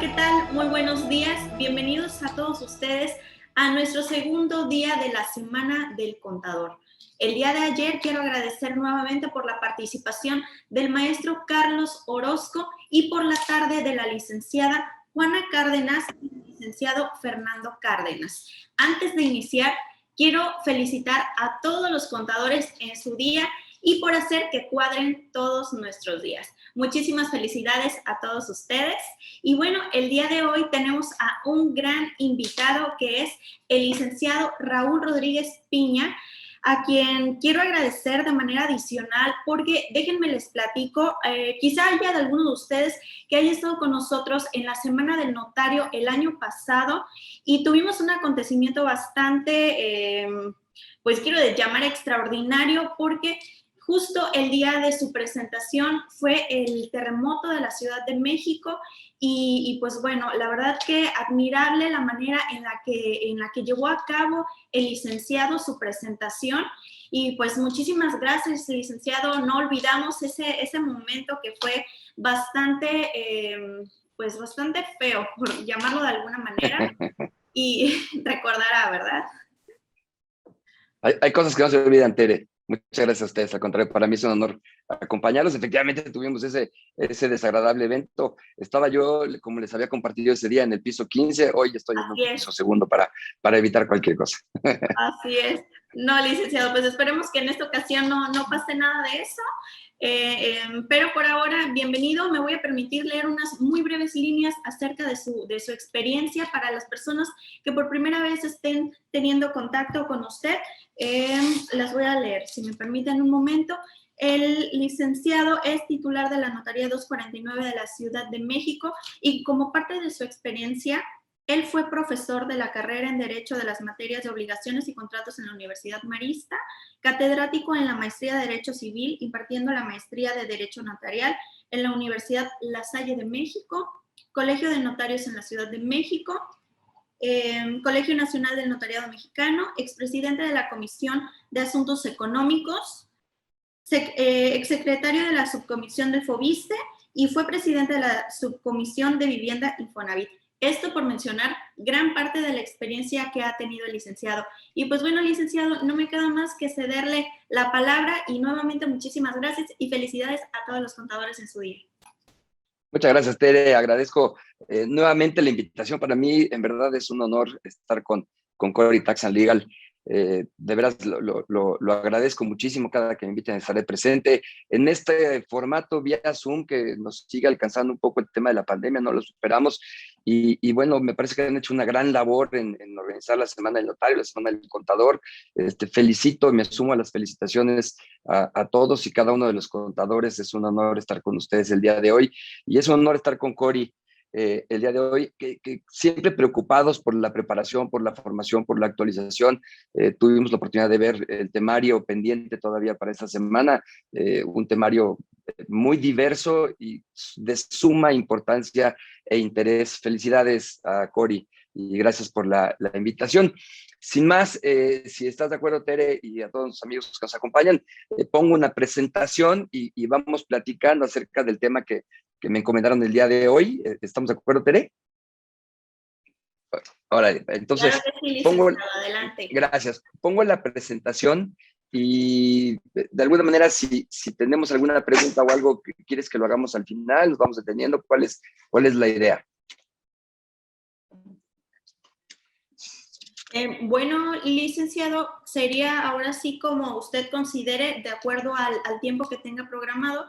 ¿qué tal? Muy buenos días. Bienvenidos a todos ustedes a nuestro segundo día de la Semana del Contador. El día de ayer quiero agradecer nuevamente por la participación del maestro Carlos Orozco y por la tarde de la licenciada Juana Cárdenas y el licenciado Fernando Cárdenas. Antes de iniciar, quiero felicitar a todos los contadores en su día y por hacer que cuadren todos nuestros días. Muchísimas felicidades a todos ustedes. Y bueno, el día de hoy tenemos a un gran invitado que es el licenciado Raúl Rodríguez Piña, a quien quiero agradecer de manera adicional porque déjenme les platico, quizá haya de alguno de ustedes que haya estado con nosotros en la Semana del Notario el año pasado y tuvimos un acontecimiento bastante, pues quiero llamar extraordinario porque justo el día de su presentación fue el terremoto de la Ciudad de México y pues bueno, la verdad que admirable la manera en la que llevó a cabo el licenciado su presentación y pues muchísimas gracias, licenciado. No olvidamos ese momento que fue bastante, pues bastante feo, por llamarlo de alguna manera, y recordará, ¿verdad? Hay cosas que no se olvidan, Tere. Muchas gracias a ustedes. Al contrario, para mí es un honor acompañarlos. Efectivamente, tuvimos ese desagradable evento. Estaba yo, como les había compartido ese día, en el piso 15. Hoy estoy en un piso segundo para evitar cualquier cosa. Así es. No, licenciado, pues esperemos que en esta ocasión no pase nada de eso. Pero por ahora, bienvenido. Me voy a permitir leer unas muy breves líneas acerca de su experiencia para las personas que por primera vez estén teniendo contacto con usted. Las voy a leer, si me permiten un momento. El licenciado es titular de la Notaría 249 de la Ciudad de México y como parte de su experiencia, él fue profesor de la carrera en Derecho de las materias de obligaciones y contratos en la Universidad Marista, catedrático en la maestría de Derecho Civil, impartiendo la maestría de Derecho Notarial en la Universidad La Salle de México, Colegio de Notarios en la Ciudad de México, Colegio Nacional del Notariado Mexicano, expresidente de la Comisión de Asuntos Económicos, exsecretario de la Subcomisión del FOBISTE y fue presidente de la Subcomisión de Vivienda Infonavit. Esto por mencionar gran parte de la experiencia que ha tenido el licenciado. Y pues bueno, licenciado, no me queda más que cederle la palabra y nuevamente muchísimas gracias y felicidades a todos los contadores en su día. Muchas gracias, Tere. Agradezco nuevamente la invitación. Para mí, en verdad, es un honor estar con Cory Tax and Legal. De veras, lo agradezco muchísimo. Cada que me inviten estaré presente. En este formato vía Zoom que nos sigue alcanzando un poco el tema de la pandemia, no lo superamos. Y bueno, me parece que han hecho una gran labor en organizar la Semana del Notario, la Semana del Contador. Felicito y me sumo a las felicitaciones a todos y cada uno de los contadores. Es un honor estar con ustedes el día de hoy. Y es un honor estar con Cory el día de hoy, que siempre preocupados por la preparación, por la formación, por la actualización. Tuvimos la oportunidad de ver el temario pendiente todavía para esta semana, un temario muy diverso y de suma importancia e interés. Felicidades a Cory y gracias por la invitación. Sin más, si estás de acuerdo, Tere, y a todos los amigos que nos acompañan, pongo una presentación y vamos platicando acerca del tema que me encomendaron el día de hoy. ¿Estamos de acuerdo, Tere? Ahora, entonces, claro que sí, licenciado, adelante. Gracias. Pongo la presentación y de alguna manera, si tenemos alguna pregunta o algo que quieres que lo hagamos al final, nos vamos deteniendo. ¿Cuál es la idea? Bueno, licenciado, sería ahora sí como usted considere, de acuerdo al tiempo que tenga programado,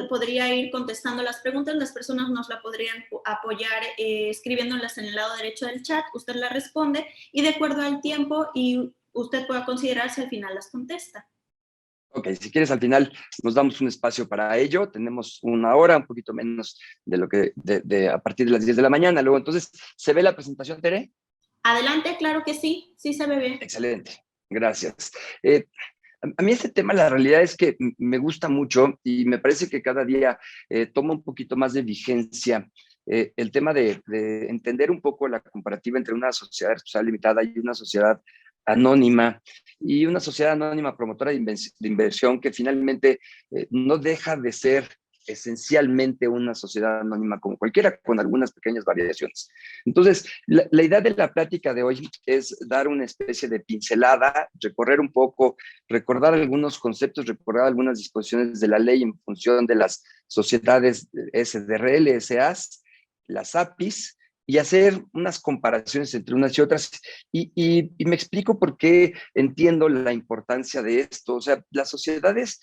podría ir contestando las preguntas, las personas nos la podrían apoyar escribiéndolas en el lado derecho del chat, usted las responde y de acuerdo al tiempo y usted pueda considerar si al final las contesta. Ok, si quieres al final nos damos un espacio para ello, tenemos una hora, un poquito menos de lo que a partir de las 10 de la mañana. Luego, entonces, ¿se ve la presentación, Tere? Adelante, claro que sí, sí se ve bien. Excelente, gracias. A mí este tema, la realidad es que me gusta mucho y me parece que cada día toma un poquito más de vigencia el tema de entender un poco la comparativa entre una sociedad responsable limitada y una sociedad anónima, y una sociedad anónima promotora de inversión que finalmente no deja de ser esencialmente una sociedad anónima como cualquiera, con algunas pequeñas variaciones. Entonces, la idea de la plática de hoy es dar una especie de pincelada, recorrer un poco, recordar algunos conceptos, recordar algunas disposiciones de la ley en función de las sociedades SDRL, SAs, las APIs, y hacer unas comparaciones entre unas y otras. Y me explico por qué entiendo la importancia de esto. O sea, las sociedades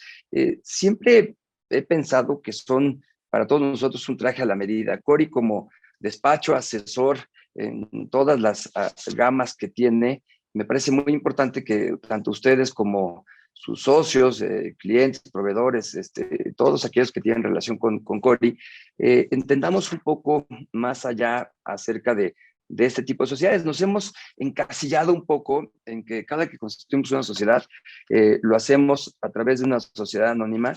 siempre he pensado que son para todos nosotros un traje a la medida. Cori, como despacho asesor en todas las gamas que tiene, me parece muy importante que tanto ustedes como sus socios, clientes, proveedores, todos aquellos que tienen relación con Cori, entendamos un poco más allá acerca de este tipo de sociedades. Nos hemos encasillado un poco en que cada que constituimos una sociedad, lo hacemos a través de una sociedad anónima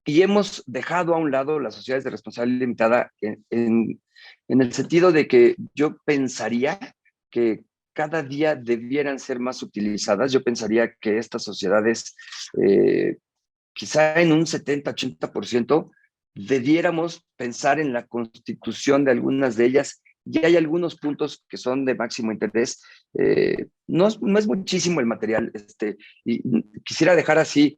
y hemos dejado a un lado las sociedades de responsabilidad limitada en el sentido de que yo pensaría que cada día debieran ser más utilizadas. Yo pensaría que estas sociedades, quizá en un 70-80%, debiéramos pensar en la constitución de algunas de ellas. Y hay algunos puntos que son de máximo interés. No es muchísimo el material, y quisiera dejar así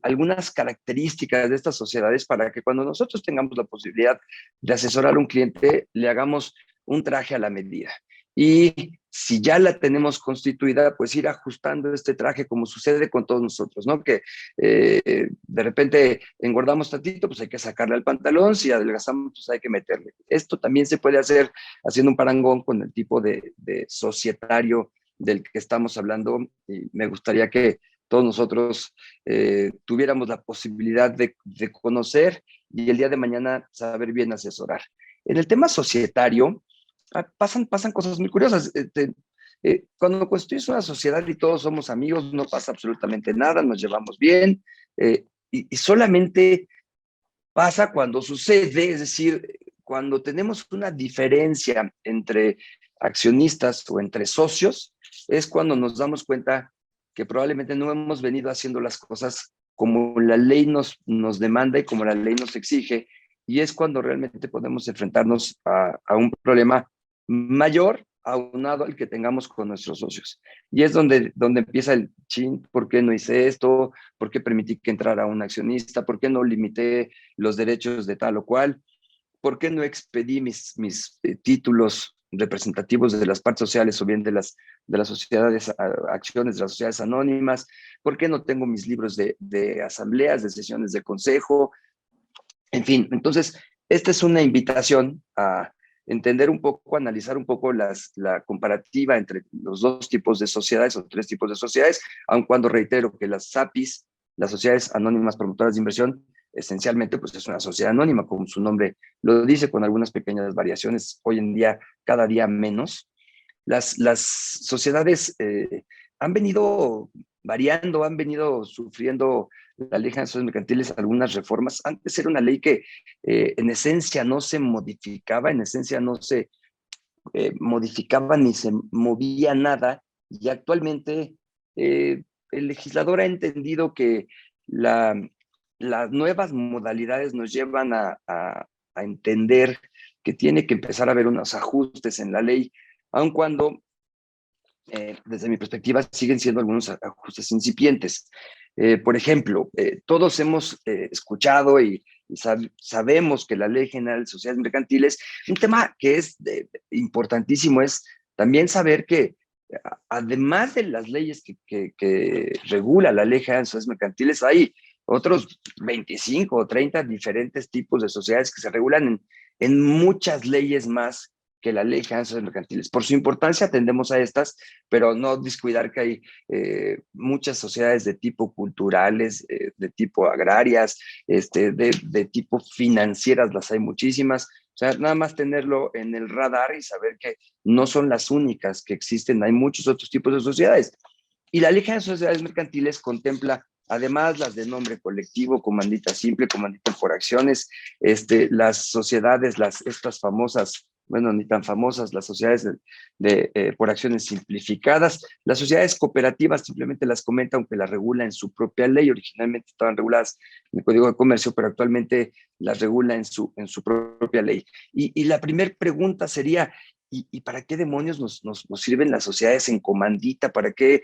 algunas características de estas sociedades para que cuando nosotros tengamos la posibilidad de asesorar a un cliente, le hagamos un traje a la medida. Y si ya la tenemos constituida, pues ir ajustando este traje como sucede con todos nosotros, ¿no? Que de repente engordamos tantito, pues hay que sacarle al pantalón, si adelgazamos, pues hay que meterle. Esto también se puede hacer haciendo un parangón con el tipo de societario del que estamos hablando, y me gustaría que todos nosotros tuviéramos la posibilidad de conocer y el día de mañana saber bien asesorar. En el tema societario, pasan cosas muy curiosas. Cuando construyes una sociedad y todos somos amigos, no pasa absolutamente nada, nos llevamos bien, y solamente pasa cuando sucede, es decir, cuando tenemos una diferencia entre accionistas o entre socios, es cuando nos damos cuenta que probablemente no hemos venido haciendo las cosas como la ley nos demanda y como la ley nos exige, y es cuando realmente podemos enfrentarnos a un problema mayor aunado al que tengamos con nuestros socios. Y es donde empieza el chin, ¿por qué no hice esto? ¿Por qué permití que entrara un accionista? ¿Por qué no limité los derechos de tal o cual? ¿Por qué no expedí mis títulos representativos de las partes sociales o bien de las sociedades, acciones de las sociedades anónimas? ¿Por qué no tengo mis libros de asambleas, de sesiones de consejo? En fin, entonces, esta es una invitación a entender un poco, analizar un poco la comparativa entre los dos tipos de sociedades o tres tipos de sociedades, aun cuando reitero que las SAPIs, las sociedades anónimas promotoras de inversión, esencialmente pues es una sociedad anónima, como su nombre lo dice, con algunas pequeñas variaciones, hoy en día cada día menos. Las sociedades han venido variando, han venido sufriendo la ley de asociaciones mercantiles algunas reformas. Antes era una ley que en esencia no se modificaba, en esencia no se modificaba ni se movía nada, y actualmente el legislador ha entendido que las nuevas modalidades nos llevan a entender que tiene que empezar a haber unos ajustes en la ley, aun cuando desde mi perspectiva, siguen siendo algunos ajustes incipientes. Por ejemplo, todos hemos escuchado y sabemos que la Ley General de Sociedades Mercantiles, un tema que es importantísimo es también saber que además de las leyes que regula la Ley General de Sociedades Mercantiles, hay otros 25 o 30 diferentes tipos de sociedades que se regulan en muchas leyes más que la ley general de sociedades mercantiles. Por su importancia atendemos a estas, pero no descuidar que hay muchas sociedades de tipo culturales, de tipo agrarias, de tipo financieras, las hay muchísimas. O sea, nada más tenerlo en el radar y saber que no son las únicas que existen, hay muchos otros tipos de sociedades. Y la ley general de sociedades mercantiles contempla además las de nombre colectivo, comandita simple, comandita por acciones, las sociedades, estas famosas bueno, ni tan famosas, las sociedades por acciones simplificadas. Las sociedades cooperativas simplemente las comenta, aunque las regula en su propia ley. Originalmente estaban reguladas en el Código de Comercio, pero actualmente las regula en su propia ley. Y la primera pregunta sería, ¿y para qué demonios nos sirven las sociedades en comandita? ¿Para qué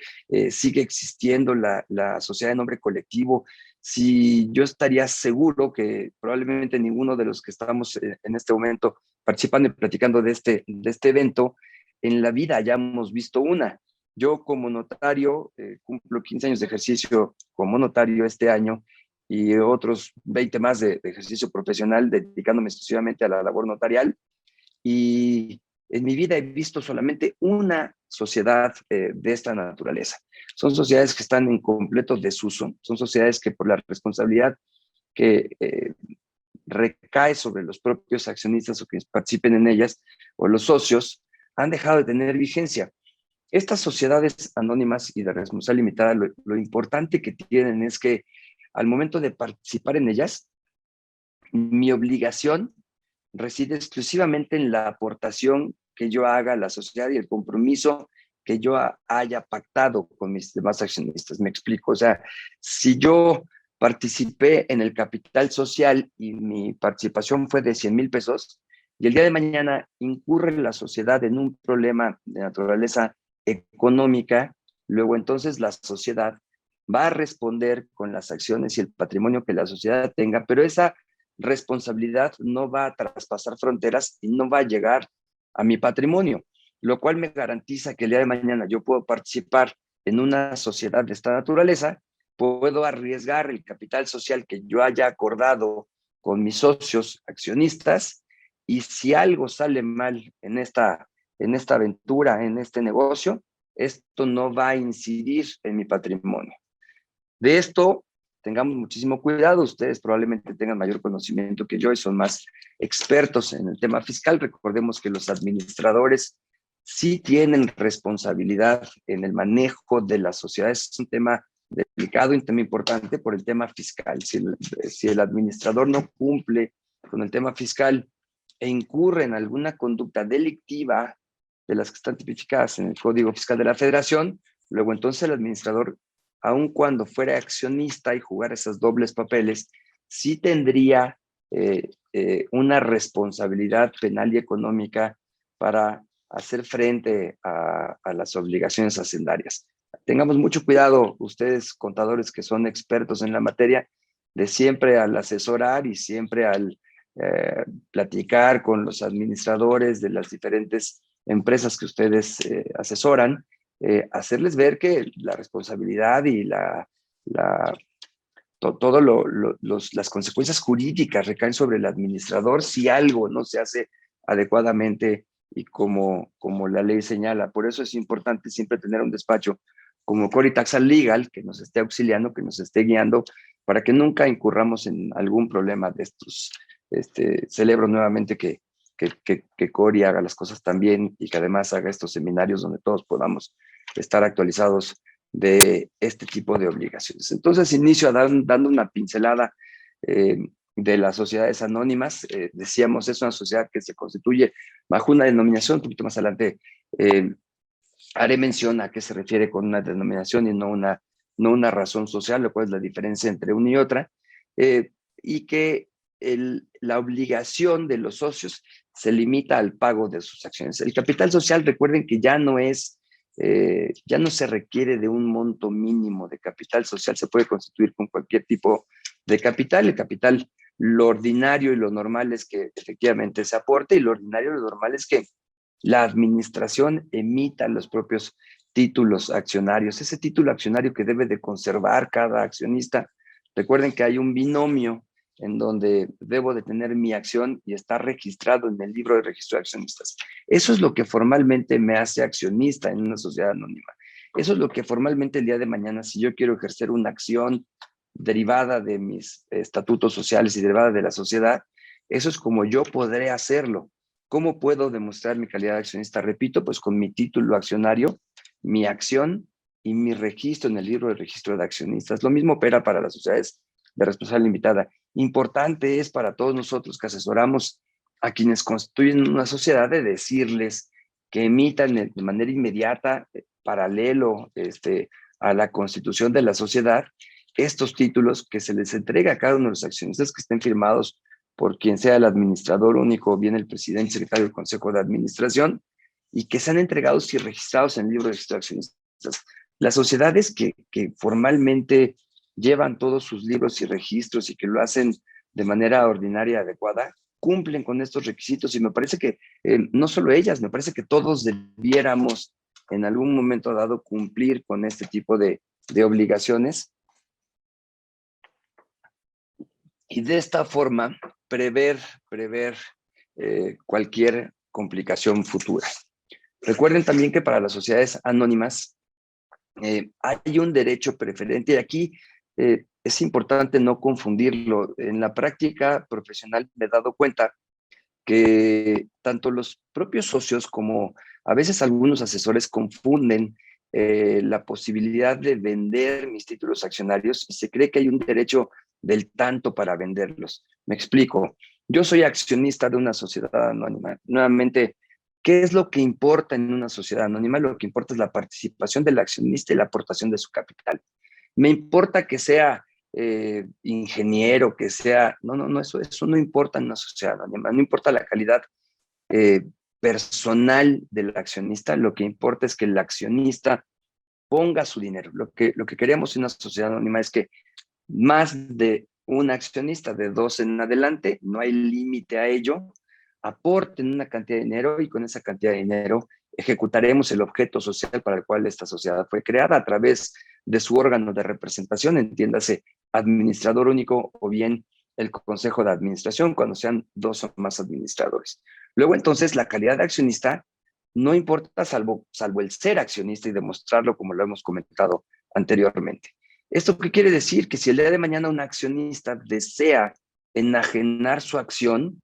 sigue existiendo la sociedad de nombre colectivo? Si yo estaría seguro que probablemente ninguno de los que estamos en este momento participando y platicando de este evento, en la vida hayamos visto una. Yo como notario cumplo 15 años de ejercicio como notario este año y otros 20 más de ejercicio profesional dedicándome exclusivamente a la labor notarial. Y en mi vida he visto solamente una sociedad de esta naturaleza. Son sociedades que están en completo desuso, son sociedades que por la responsabilidad que recae sobre los propios accionistas o que participen en ellas, o los socios, han dejado de tener vigencia. Estas sociedades anónimas y de responsabilidad limitada, lo importante que tienen es que al momento de participar en ellas, mi obligación reside exclusivamente en la aportación que yo haga a la sociedad y el compromiso que yo haya pactado con mis demás accionistas. Me explico, o sea, si yo participé en el capital social y mi participación fue de 100,000 pesos y el día de mañana incurre la sociedad en un problema de naturaleza económica, luego entonces la sociedad va a responder con las acciones y el patrimonio que la sociedad tenga, pero esa responsabilidad no va a traspasar fronteras y no va a llegar a mi patrimonio, lo cual me garantiza que el día de mañana yo puedo participar en una sociedad de esta naturaleza, puedo arriesgar el capital social que yo haya acordado con mis socios accionistas y si algo sale mal en esta aventura, en este negocio, esto no va a incidir en mi patrimonio. De esto tengamos muchísimo cuidado. Ustedes probablemente tengan mayor conocimiento que yo y son más expertos en el tema fiscal. Recordemos que los administradores sí tienen responsabilidad en el manejo de las sociedades. Es un tema delicado y un tema importante por el tema fiscal. Si el administrador no cumple con el tema fiscal e incurre en alguna conducta delictiva de las que están tipificadas en el Código Fiscal de la Federación, luego entonces el administrador, aun cuando fuera accionista y jugar esos dobles papeles, sí tendría una responsabilidad penal y económica para hacer frente a las obligaciones hacendarias. Tengamos mucho cuidado, ustedes contadores que son expertos en la materia, de siempre al asesorar y siempre al platicar con los administradores de las diferentes empresas que ustedes asesoran, hacerles ver que la responsabilidad y todo las consecuencias jurídicas recaen sobre el administrador si algo no se hace adecuadamente y como la ley señala. Por eso es importante siempre tener un despacho como Cori Tax Legal que nos esté auxiliando, que nos esté guiando, para que nunca incurramos en algún problema de estos. Celebro nuevamente que Cori haga las cosas tan bien y que además haga estos seminarios donde todos podamos estar actualizados de este tipo de obligaciones. Entonces, inicio dando una pincelada de las sociedades anónimas. Decíamos, es una sociedad que se constituye bajo una denominación, un poquito más adelante haré mención a qué se refiere con una denominación y no una razón social, lo cual es la diferencia entre una y otra, y que la obligación de los socios se limita al pago de sus acciones. El capital social, recuerden que ya no se requiere de un monto mínimo de capital social, se puede constituir con cualquier tipo de capital. El capital, lo ordinario y lo normal es que efectivamente se aporte, y lo ordinario y lo normal es que la administración emita los propios títulos accionarios. Ese título accionario que debe de conservar cada accionista. Recuerden que hay un binomio en donde debo de tener mi acción y está registrado en el libro de registro de accionistas. Eso es lo que formalmente me hace accionista en una sociedad anónima. Eso es lo que formalmente el día de mañana, si yo quiero ejercer una acción derivada de mis estatutos sociales y derivada de la sociedad, eso es como yo podré hacerlo. ¿Cómo puedo demostrar mi calidad de accionista? Repito, pues con mi título accionario, mi acción y mi registro en el libro de registro de accionistas. Lo mismo opera para las sociedades de responsabilidad limitada. Importante es para todos nosotros que asesoramos a quienes constituyen una sociedad de decirles que emitan de manera inmediata, paralelo a la constitución de la sociedad, estos títulos que se les entrega a cada uno de los accionistas que estén firmados por quien sea el administrador único o bien el presidente secretario del Consejo de Administración, y que sean entregados y registrados en el libro de registro de accionistas. Las sociedades que formalmente llevan todos sus libros y registros y que lo hacen de manera ordinaria adecuada, cumplen con estos requisitos, y me parece que no solo ellas, me parece que todos debiéramos en algún momento dado cumplir con este tipo de obligaciones, y de esta forma prever cualquier complicación futura. Recuerden también que para las sociedades anónimas hay un derecho preferente, y aquí es importante no confundirlo. En la práctica profesional me he dado cuenta que tanto los propios socios como a veces algunos asesores confunden la posibilidad de vender mis títulos accionarios, y se cree que hay un derecho del tanto para venderlos. Me explico. Yo soy accionista de una sociedad anónima. Nuevamente, ¿qué es lo que importa en una sociedad anónima? Lo que importa es la participación del accionista y la aportación de su capital. Me importa que sea ingeniero, que sea... No, eso no importa en una sociedad anónima. No importa la calidad eh, personal del accionista. Lo que importa es que el accionista ponga su dinero. Lo que queremos en una sociedad anónima es que más de un accionista, de dos en adelante, no hay límite a ello, aporten una cantidad de dinero, y con esa cantidad de dinero ejecutaremos el objeto social para el cual esta sociedad fue creada a través de su órgano de representación, entiéndase administrador único o bien el consejo de administración, cuando sean dos o más administradores. Luego, entonces, la calidad de accionista no importa salvo el ser accionista y demostrarlo, como lo hemos comentado anteriormente. ¿Esto qué quiere decir? Que si el día de mañana un accionista desea enajenar su acción,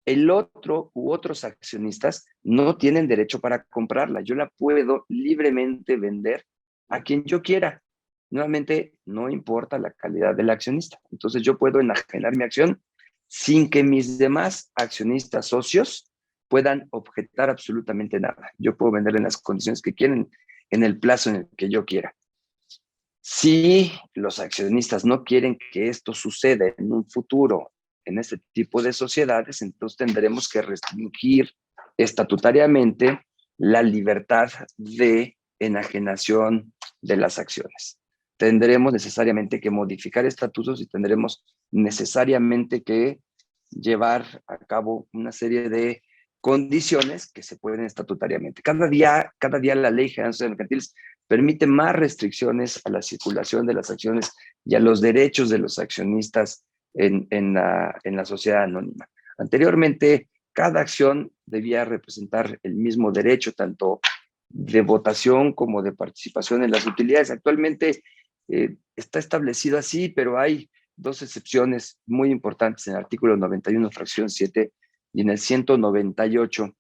el otro u otros accionistas no tienen derecho para comprarla. Yo la puedo libremente vender a quien yo quiera. Nuevamente, no importa la calidad del accionista. Entonces yo puedo enajenar mi acción sin que mis demás accionistas socios puedan objetar absolutamente nada. Yo puedo vender en las condiciones que quieren, en el plazo en el que yo quiera. Si los accionistas no quieren que esto suceda en un futuro en este tipo de sociedades, entonces tendremos que restringir estatutariamente la libertad de enajenación de las acciones. Tendremos necesariamente que modificar estatutos y tendremos necesariamente que llevar a cabo una serie de condiciones que se pueden estatutariamente. Cada día la Ley General de Sociedades Mercantiles permite más restricciones a la circulación de las acciones y a los derechos de los accionistas en la sociedad anónima. Anteriormente, cada acción debía representar el mismo derecho, tanto de votación como de participación en las utilidades. Actualmente está establecido así, pero hay dos excepciones muy importantes en el artículo 91, fracción 7, y en el 198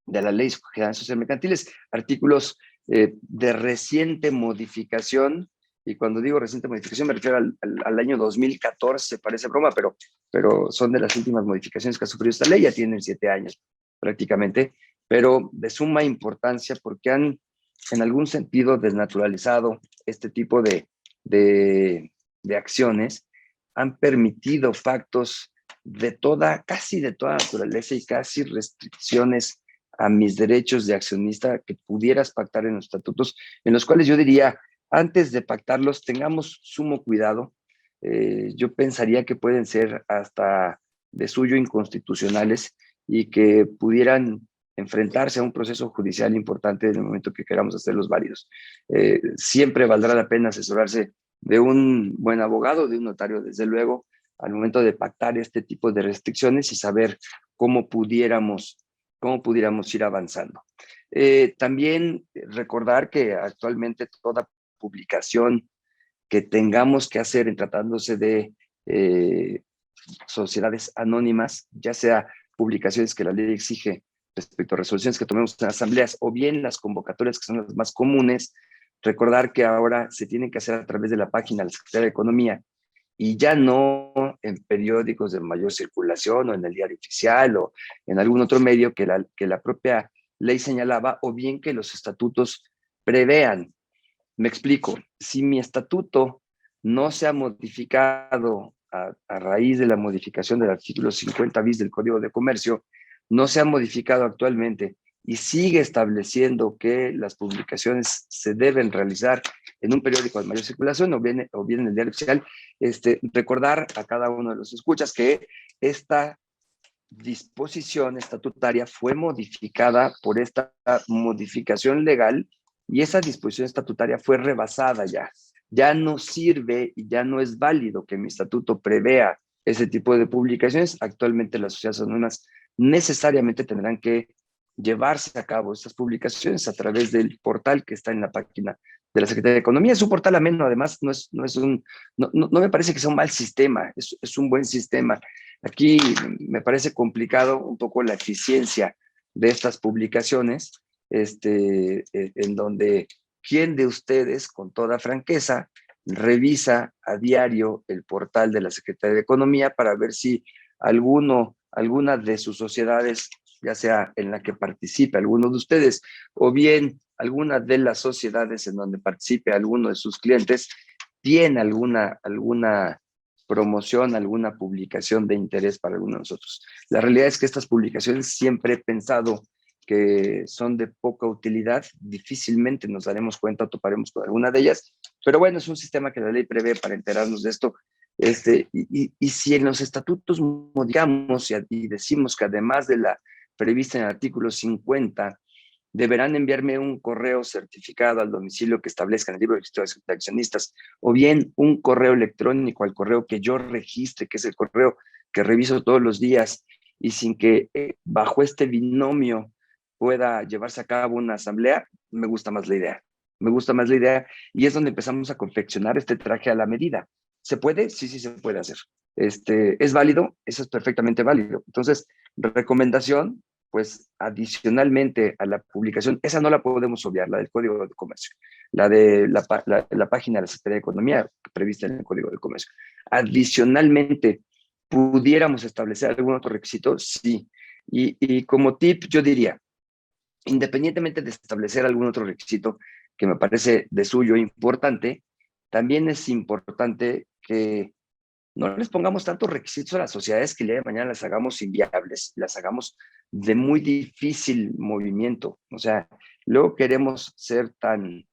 de la Ley General de Sociedades Mercantiles, artículos de reciente modificación. Y cuando digo reciente modificación me refiero al año 2014, parece broma, pero son de las últimas modificaciones que ha sufrido esta ley. Ya tienen 7 años prácticamente, pero de suma importancia porque han en algún sentido desnaturalizado este tipo de acciones, han permitido pactos casi de toda naturaleza y casi restricciones a mis derechos de accionista que pudieras pactar en los estatutos, en los cuales yo diría, antes de pactarlos, tengamos sumo cuidado. Yo pensaría que pueden ser hasta de suyo inconstitucionales y que pudieran enfrentarse a un proceso judicial importante en el momento que queramos hacerlos válidos. Siempre valdrá la pena asesorarse de un buen abogado, de un notario, desde luego, al momento de pactar este tipo de restricciones y saber cómo pudiéramos ir avanzando. También recordar que actualmente toda publicación que tengamos que hacer en tratándose de sociedades anónimas, ya sea publicaciones que la ley exige respecto a resoluciones que tomemos en asambleas o bien las convocatorias que son las más comunes, recordar que ahora se tienen que hacer a través de la página de la Secretaría de Economía y ya no en periódicos de mayor circulación o en el diario oficial o en algún otro medio que la propia ley señalaba, o bien que los estatutos prevean. Me explico, si mi estatuto no se ha modificado a raíz de la modificación del artículo 50 bis del Código de Comercio, no se ha modificado actualmente y sigue estableciendo que las publicaciones se deben realizar en un periódico de mayor circulación o bien en el diario oficial, recordar a cada uno de los escuchas que esta disposición estatutaria fue modificada por esta modificación legal y esa disposición estatutaria fue rebasada ya. Ya no sirve y ya no es válido que mi estatuto prevea ese tipo de publicaciones. Actualmente las sociedades anónimas necesariamente tendrán que llevarse a cabo estas publicaciones a través del portal que está en la página de la Secretaría de Economía. Es un portal ameno, además, no me parece que sea un mal sistema, es un buen sistema. Aquí me parece complicado un poco la eficiencia de estas publicaciones, en donde quién de ustedes, con toda franqueza, revisa a diario el portal de la Secretaría de Economía para ver si alguna de sus sociedades, ya sea en la que participe alguno de ustedes, o bien alguna de las sociedades en donde participe alguno de sus clientes, tiene alguna promoción, alguna publicación de interés para alguno de nosotros. La realidad es que estas publicaciones siempre he pensado que son de poca utilidad, difícilmente nos daremos cuenta o toparemos con alguna de ellas, pero bueno, es un sistema que la ley prevé para enterarnos de esto. Y si en los estatutos modificamos y decimos que además de la prevista en el artículo 50, deberán enviarme un correo certificado al domicilio que establezcan el libro de registro de accionistas, o bien un correo electrónico al correo que yo registre, que es el correo que reviso todos los días, y sin que bajo este binomio pueda llevarse a cabo una asamblea, me gusta más la idea. Me gusta más la idea y es donde empezamos a confeccionar este traje a la medida. ¿Se puede? Sí, sí se puede hacer. ¿Es válido? Eso es perfectamente válido. Entonces, recomendación, pues adicionalmente a la publicación, esa no la podemos obviar, la del Código de Comercio, la de la página de la Secretaría de Economía prevista en el Código de Comercio. Adicionalmente, ¿pudiéramos establecer algún otro requisito? Sí. Y como tip, yo diría, independientemente de establecer algún otro requisito que me parece de suyo importante, también es importante que no les pongamos tantos requisitos a las sociedades que el día de mañana las hagamos inviables, las hagamos de muy difícil movimiento. O sea, luego queremos ser tan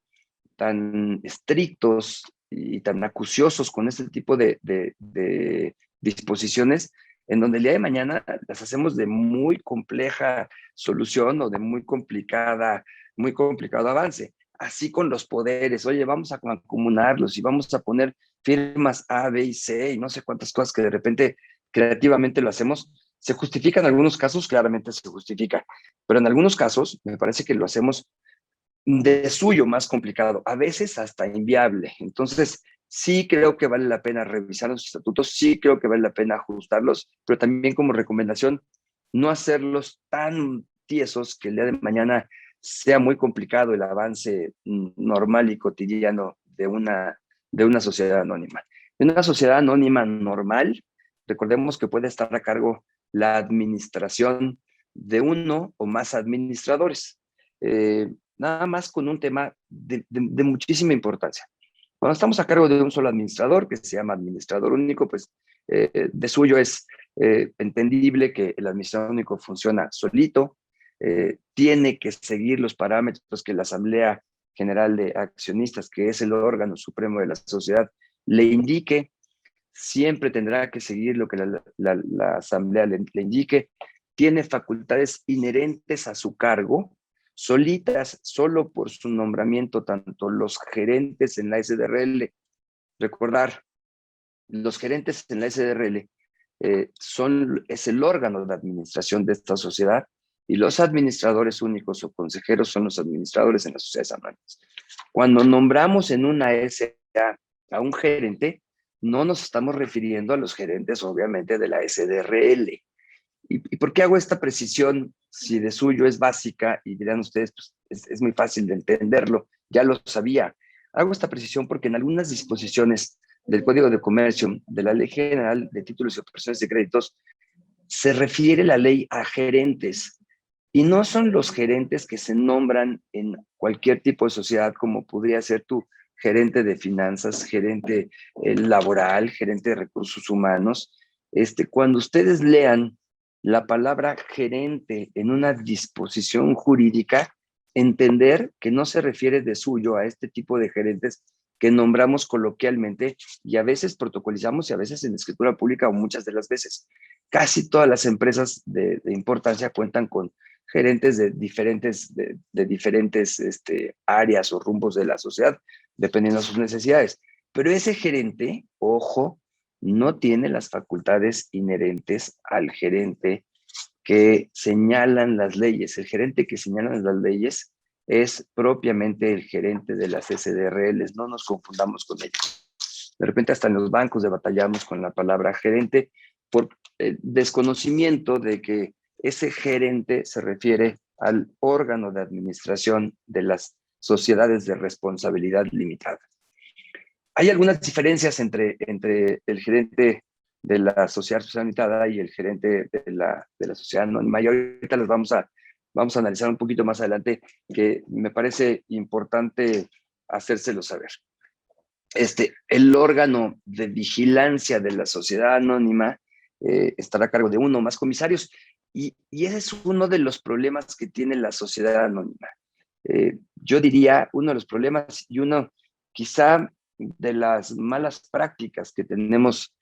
estrictos y tan acuciosos con este tipo de disposiciones, en donde el día de mañana las hacemos de muy compleja solución o de muy complicado avance. Así con los poderes, oye, vamos a acumularlos y vamos a poner firmas A, B y C y no sé cuántas cosas que de repente creativamente lo hacemos. ¿Se justifica en algunos casos? Claramente se justifica, pero en algunos casos me parece que lo hacemos de suyo más complicado, a veces hasta inviable. Entonces, sí creo que vale la pena revisar los estatutos, sí creo que vale la pena ajustarlos, pero también como recomendación, no hacerlos tan tiesos que el día de mañana sea muy complicado el avance normal y cotidiano de una sociedad anónima. En una sociedad anónima normal, recordemos que puede estar a cargo la administración de uno o más administradores. Nada más con un tema de muchísima importancia. Cuando estamos a cargo de un solo administrador, que se llama administrador único, pues de suyo es entendible que el administrador único funciona solito, tiene que seguir los parámetros que la Asamblea General de Accionistas, que es el órgano supremo de la sociedad, le indique, siempre tendrá que seguir lo que la Asamblea le indique, tiene facultades inherentes a su cargo, solitas solo por su nombramiento, tanto los gerentes en la SDRL, recordar, los gerentes en la SDRL es el órgano de administración de esta sociedad y los administradores únicos o consejeros son los administradores en las sociedades anónimas. Cuando nombramos en una SA a un gerente, no nos estamos refiriendo a los gerentes, obviamente, de la SDRL. ¿Y por qué hago esta precisión? Si de suyo es básica y dirán ustedes, pues es muy fácil de entenderlo, ya lo sabía. Hago esta precisión porque en algunas disposiciones del Código de Comercio, de la Ley General de Títulos y Operaciones de Créditos, se refiere la ley a gerentes. Y no son los gerentes que se nombran en cualquier tipo de sociedad, como podría ser tu gerente de finanzas, gerente laboral, gerente de recursos humanos. Cuando ustedes lean la palabra gerente en una disposición jurídica, entender que no se refiere de suyo a este tipo de gerentes que nombramos coloquialmente y a veces protocolizamos y a veces en escritura pública o muchas de las veces. Casi todas las empresas de importancia cuentan con gerentes de diferentes áreas o rumbos de la sociedad, dependiendo de sus necesidades. Pero ese gerente, ojo, no tiene las facultades inherentes al gerente que señalan las leyes. El gerente que señalan las leyes es propiamente el gerente de las SDRLs, no nos confundamos con ellos. De repente hasta en los bancos batallamos con la palabra gerente por desconocimiento de que ese gerente se refiere al órgano de administración de las sociedades de responsabilidad limitada. Hay algunas diferencias entre el gerente de la sociedad limitada y el gerente de la sociedad anónima, y ahorita las vamos a analizar un poquito más adelante, que me parece importante hacérselo saber. El órgano de vigilancia de la sociedad anónima estará a cargo de uno o más comisarios, y ese es uno de los problemas que tiene la sociedad anónima. Yo diría uno de los problemas y uno quizá de las malas prácticas que tenemos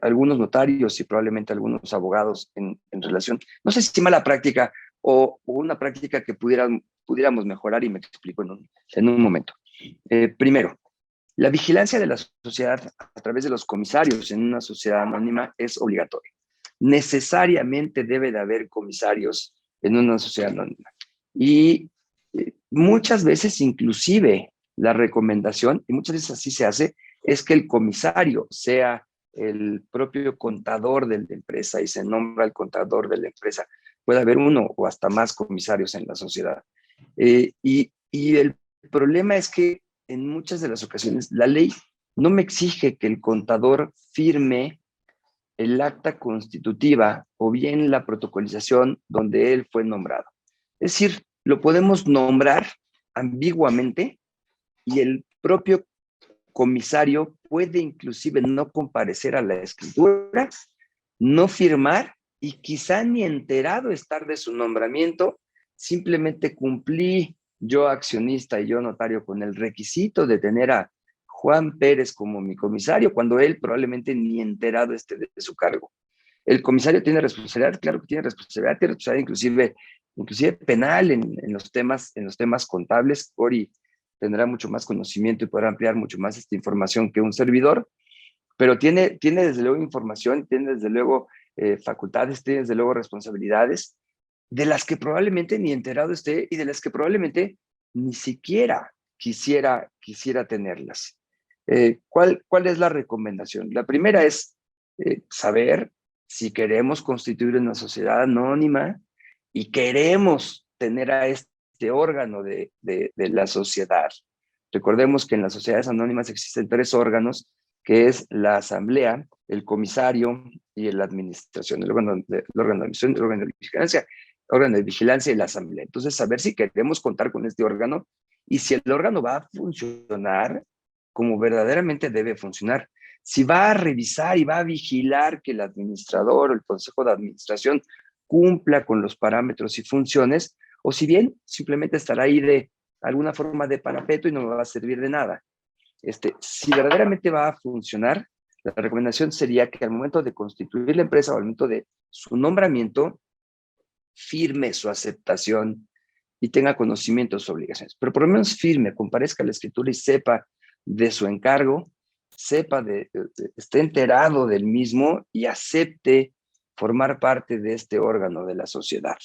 algunos notarios y probablemente algunos abogados en relación, no sé si mala práctica o una práctica que pudiéramos mejorar, y me explico en un momento. Primero, la vigilancia de la sociedad a través de los comisarios en una sociedad anónima es obligatoria. Necesariamente debe de haber comisarios en una sociedad anónima. Y muchas veces inclusive la recomendación, y muchas veces así se hace, es que el comisario sea el propio contador de la empresa y se nombra el contador de la empresa. Puede haber uno o hasta más comisarios en la sociedad. Y el problema es que en muchas de las ocasiones la ley no me exige que el contador firme el acta constitutiva o bien la protocolización donde él fue nombrado. Es decir, lo podemos nombrar ambiguamente y el propio comisario puede inclusive no comparecer a la escritura, no firmar y quizá ni enterado estar de su nombramiento. Simplemente cumplí yo, accionista y yo, notario, con el requisito de tener a Juan Pérez como mi comisario, cuando él probablemente ni enterado esté de su cargo. El comisario tiene responsabilidad, claro que tiene responsabilidad inclusive penal en los temas contables. Ori tendrá mucho más conocimiento y podrá ampliar mucho más esta información que un servidor, pero tiene desde luego información, tiene desde luego facultades, tiene desde luego responsabilidades de las que probablemente ni enterado esté y de las que probablemente ni siquiera quisiera tenerlas. ¿Cuál es la recomendación? La primera es saber si queremos constituir una sociedad anónima y queremos tener a este órgano de la sociedad. Recordemos que en las sociedades anónimas existen 3 órganos, que es la asamblea, el comisario y la administración, el órgano de administración, el órgano de vigilancia y la asamblea. Entonces, saber si queremos contar con este órgano y si el órgano va a funcionar como verdaderamente debe funcionar. Si va a revisar y va a vigilar que el administrador o el consejo de administración cumpla con los parámetros y funciones, o si bien simplemente estará ahí de alguna forma de parapeto y no me va a servir de nada. Si verdaderamente va a funcionar, la recomendación sería que al momento de constituir la empresa o al momento de su nombramiento, firme su aceptación y tenga conocimiento de sus obligaciones. Pero por lo menos firme, comparezca a la escritura y sepa de su encargo, esté enterado del mismo y acepte formar parte de este órgano de la sociedad.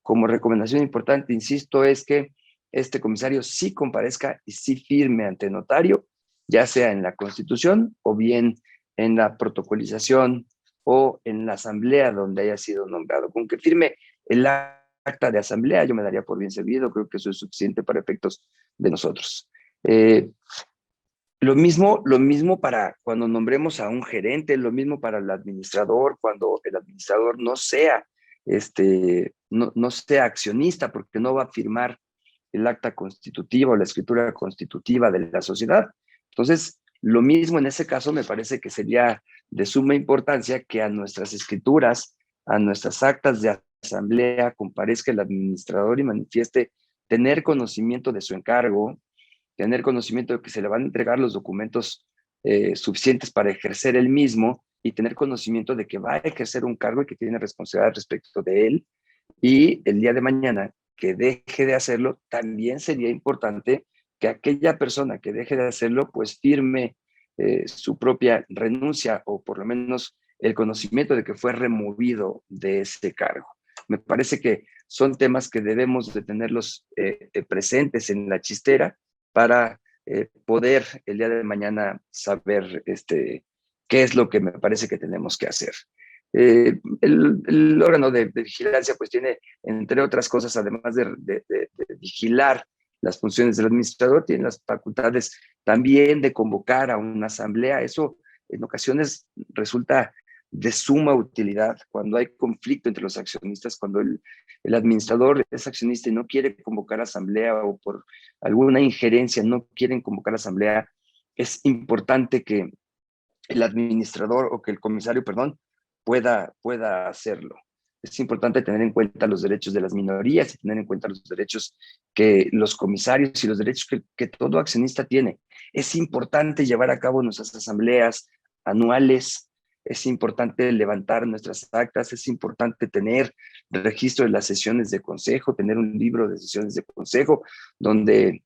Como recomendación importante, insisto, es que este comisario sí comparezca y sí firme ante notario, ya sea en la Constitución o bien en la protocolización o en la asamblea donde haya sido nombrado. Con que firme el acta de asamblea, yo me daría por bien servido, creo que eso es suficiente para efectos de nosotros. Lo mismo para cuando nombremos a un gerente, lo mismo para el administrador, cuando el administrador no sea, no sea accionista, porque no va a firmar el acta constitutiva o la escritura constitutiva de la sociedad. Entonces, lo mismo en ese caso me parece que sería de suma importancia que a nuestras escrituras, a nuestras actas de asamblea comparezca el administrador y manifieste tener conocimiento de su encargo, tener conocimiento de que se le van a entregar los documentos suficientes para ejercer el mismo y tener conocimiento de que va a ejercer un cargo y que tiene responsabilidad respecto de él. Y el día de mañana que deje de hacerlo, también sería importante que aquella persona que deje de hacerlo, pues firme su propia renuncia o por lo menos el conocimiento de que fue removido de ese cargo. Me parece que son temas que debemos de tenerlos presentes en la chistera para poder el día de mañana saber qué es lo que me parece que tenemos que hacer. El órgano de vigilancia pues tiene, entre otras cosas, además de vigilar las funciones del administrador, tiene las facultades también de convocar a una asamblea. Eso en ocasiones resulta de suma utilidad cuando hay conflicto entre los accionistas, cuando el administrador es accionista y no quiere convocar asamblea o por alguna injerencia no quieren convocar asamblea, es importante que el administrador o que el comisario, perdón, pueda hacerlo. Es importante tener en cuenta los derechos de las minorías y tener en cuenta los derechos que los comisarios y los derechos que todo accionista tiene. Es importante llevar a cabo nuestras asambleas anuales, es importante levantar nuestras actas, es importante tener registro de las sesiones de consejo, tener un libro de sesiones de consejo donde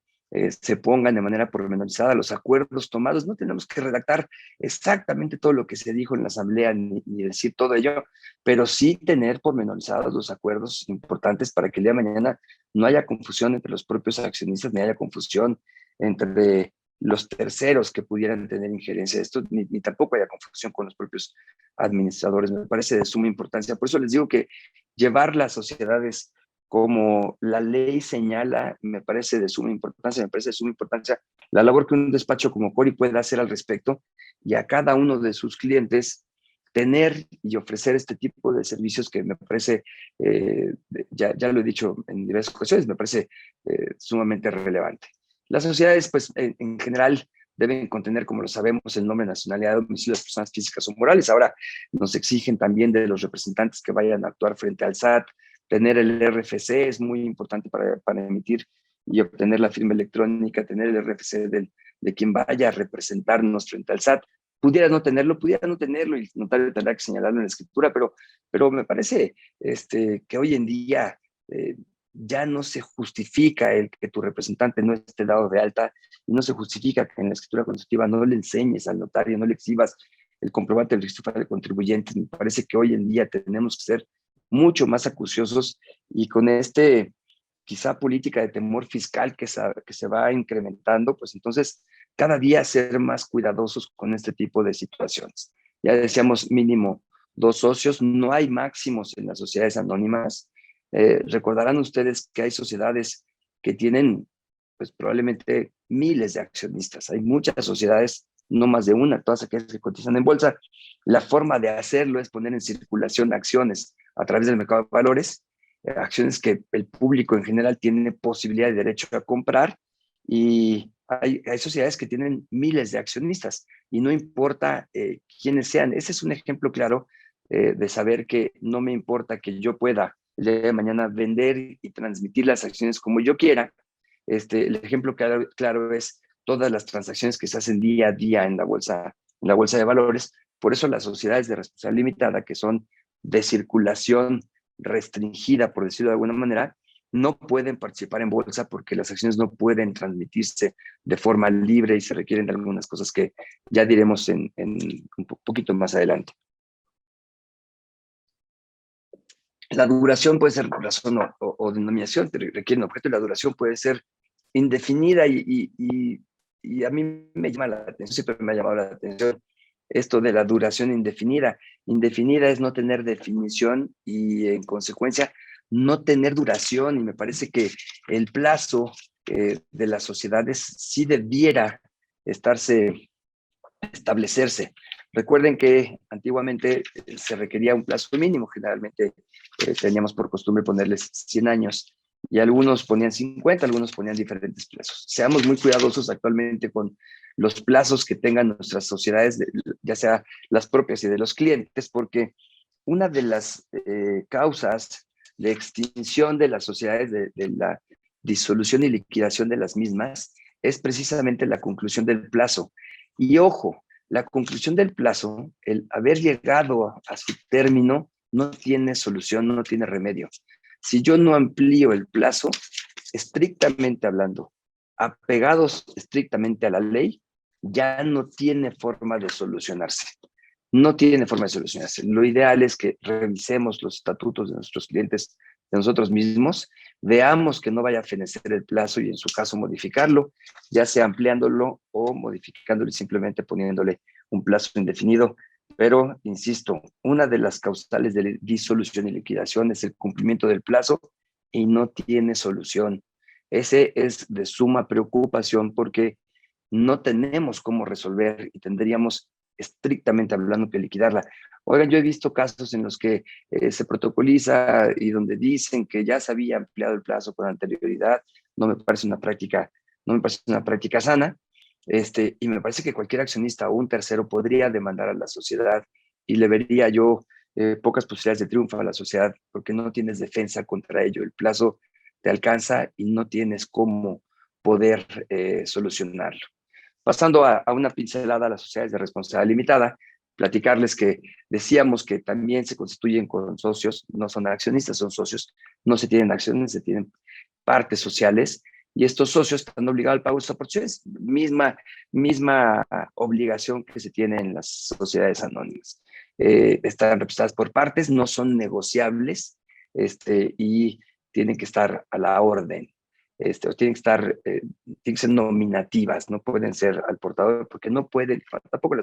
se pongan de manera pormenorizada los acuerdos tomados. No tenemos que redactar exactamente todo lo que se dijo en la asamblea ni decir todo ello, pero sí tener pormenorizados los acuerdos importantes para que el día de mañana no haya confusión entre los propios accionistas, ni haya confusión entre los terceros que pudieran tener injerencia de esto, ni tampoco haya confusión con los propios administradores. Me parece de suma importancia. Por eso les digo que llevar las sociedades como la ley señala, me parece de suma importancia, me parece de suma importancia la labor que un despacho como Cori puede hacer al respecto y a cada uno de sus clientes tener y ofrecer este tipo de servicios que me parece, ya lo he dicho en diversas ocasiones, me parece sumamente relevante. Las sociedades, pues, en general, deben contener, como lo sabemos, el nombre, nacionalidad, domicilio de las personas físicas o morales. Ahora nos exigen también de los representantes que vayan a actuar frente al SAT, tener el RFC es muy importante para emitir y obtener la firma electrónica, tener el RFC de quien vaya a representarnos frente al SAT. Pudiera no tenerlo y el notario tendrá que señalarlo en la escritura, pero me parece que hoy en día ya no se justifica el que tu representante no esté dado de alta y no se justifica que en la escritura constitutiva no le enseñes al notario, no le exhibas el comprobante del registro federal de contribuyentes. Me parece que hoy en día tenemos que ser mucho más acuciosos y con quizá política de temor fiscal que se va incrementando, pues entonces cada día ser más cuidadosos con este tipo de situaciones. Ya decíamos mínimo 2 socios, no hay máximos en las sociedades anónimas. Recordarán ustedes que hay sociedades que tienen pues probablemente miles de accionistas. Hay muchas sociedades, no más de una, todas aquellas que cotizan en bolsa. La forma de hacerlo es poner en circulación acciones a través del mercado de valores, acciones que el público en general tiene posibilidad de derecho a comprar y hay sociedades que tienen miles de accionistas y no importa quiénes sean. Ese es un ejemplo claro de saber que no me importa que yo pueda el día de mañana vender y transmitir las acciones como yo quiera. El ejemplo claro es todas las transacciones que se hacen día a día en la bolsa de valores. Por eso las sociedades de responsabilidad limitada, que son de circulación restringida, por decirlo de alguna manera, no pueden participar en bolsa porque las acciones no pueden transmitirse de forma libre y se requieren de algunas cosas que ya diremos en un poquito más adelante. La duración puede ser razón o denominación, pero requiere un objeto y la duración puede ser indefinida y a mí me llama la atención, siempre me ha llamado la atención esto de la duración indefinida. Indefinida es no tener definición y en consecuencia no tener duración y me parece que el plazo de las sociedades sí debiera establecerse. Recuerden que antiguamente se requería un plazo mínimo, generalmente teníamos por costumbre ponerles 100 años, y algunos ponían 50, algunos ponían diferentes plazos. Seamos muy cuidadosos actualmente con los plazos que tengan nuestras sociedades, ya sea las propias y de los clientes, porque una de las causas de extinción de las sociedades, de la disolución y liquidación de las mismas, es precisamente la conclusión del plazo. Y ojo, la conclusión del plazo, el haber llegado a su término, no tiene solución, no tiene remedio. Si yo no amplío el plazo, estrictamente hablando, apegados estrictamente a la ley, ya no tiene forma de solucionarse. No tiene forma de solucionarse. Lo ideal es que revisemos los estatutos de nuestros clientes, de nosotros mismos, veamos que no vaya a fenecer el plazo y en su caso modificarlo, ya sea ampliándolo o modificándolo y simplemente poniéndole un plazo indefinido. Pero, insisto, una de las causales de disolución y liquidación es el cumplimiento del plazo y no tiene solución. Ese es de suma preocupación porque no tenemos cómo resolver y tendríamos estrictamente hablando que liquidarla. Oigan, yo he visto casos en los que se protocoliza y donde dicen que ya se había ampliado el plazo con anterioridad. No me parece una práctica, no me parece una práctica sana. Y me parece que cualquier accionista o un tercero podría demandar a la sociedad y le vería yo pocas posibilidades de triunfo a la sociedad porque no tienes defensa contra ello. El plazo te alcanza y no tienes cómo poder solucionarlo. Pasando a una pincelada a las sociedades de responsabilidad limitada, platicarles que decíamos que también se constituyen con socios, no son accionistas, son socios, no se tienen acciones, se tienen partes sociales, y estos socios están obligados al pago de sus aportaciones, misma obligación que se tiene en las sociedades anónimas. Están representadas por partes, no son negociables, y tienen que estar a la orden. O tienen que ser nominativas, no pueden ser al portador, porque no pueden, tampoco en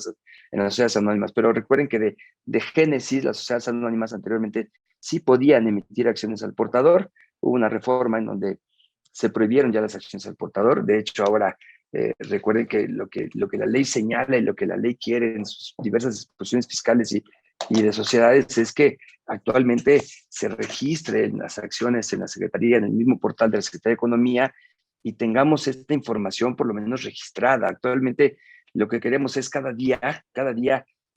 las sociedades anónimas, pero recuerden que de génesis, las sociedades anónimas anteriormente sí podían emitir acciones al portador. Hubo una reforma en donde se prohibieron ya las acciones al portador. De hecho, ahora recuerden que lo que la ley señala y lo que la ley quiere en sus diversas disposiciones fiscales y de sociedades es que actualmente se registren las acciones en la Secretaría, en el mismo portal de la Secretaría de Economía, y tengamos esta información por lo menos registrada. Actualmente lo que queremos es cada día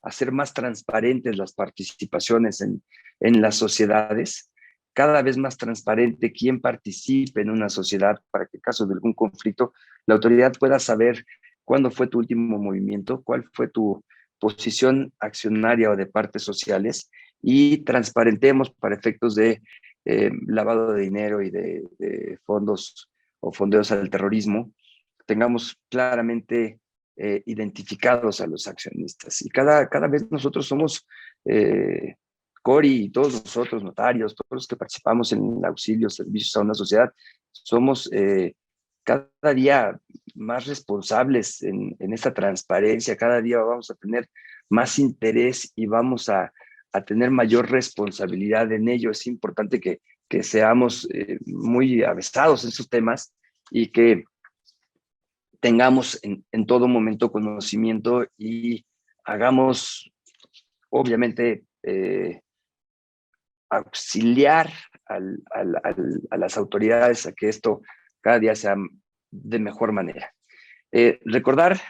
hacer más transparentes las participaciones en las sociedades, cada vez más transparente quién participe en una sociedad para que en caso de algún conflicto la autoridad pueda saber cuándo fue tu último movimiento, cuál fue tu posición accionaria o de partes sociales, y transparentemos para efectos de lavado de dinero y de fondos o fondeos al terrorismo, tengamos claramente identificados a los accionistas. Y cada vez nosotros somos, Cori y todos nosotros, notarios, todos los que participamos en el auxilio, servicios a una sociedad, somos cada día más responsables en esta transparencia, cada día vamos a tener más interés y vamos a tener mayor responsabilidad en ello. Es importante que seamos muy avesados en esos temas y que tengamos en todo momento conocimiento y hagamos, obviamente, auxiliar a las autoridades a que esto cada día sea de mejor manera. Recordar,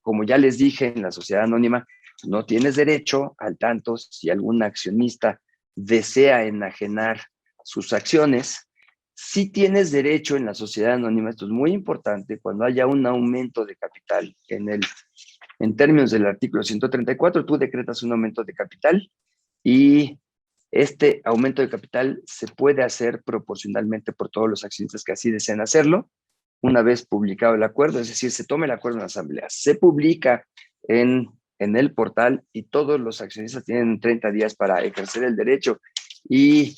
como ya les dije, en la sociedad anónima, no tienes derecho al tanto si algún accionista desea enajenar sus acciones. Sí tienes derecho en la sociedad anónima, esto es muy importante, cuando haya un aumento de capital en términos del artículo 134, tú decretas un aumento de capital y este aumento de capital se puede hacer proporcionalmente por todos los accionistas que así deseen hacerlo. Una vez publicado el acuerdo, es decir, se toma el acuerdo en la asamblea, se publica en el portal y todos los accionistas tienen 30 días para ejercer el derecho y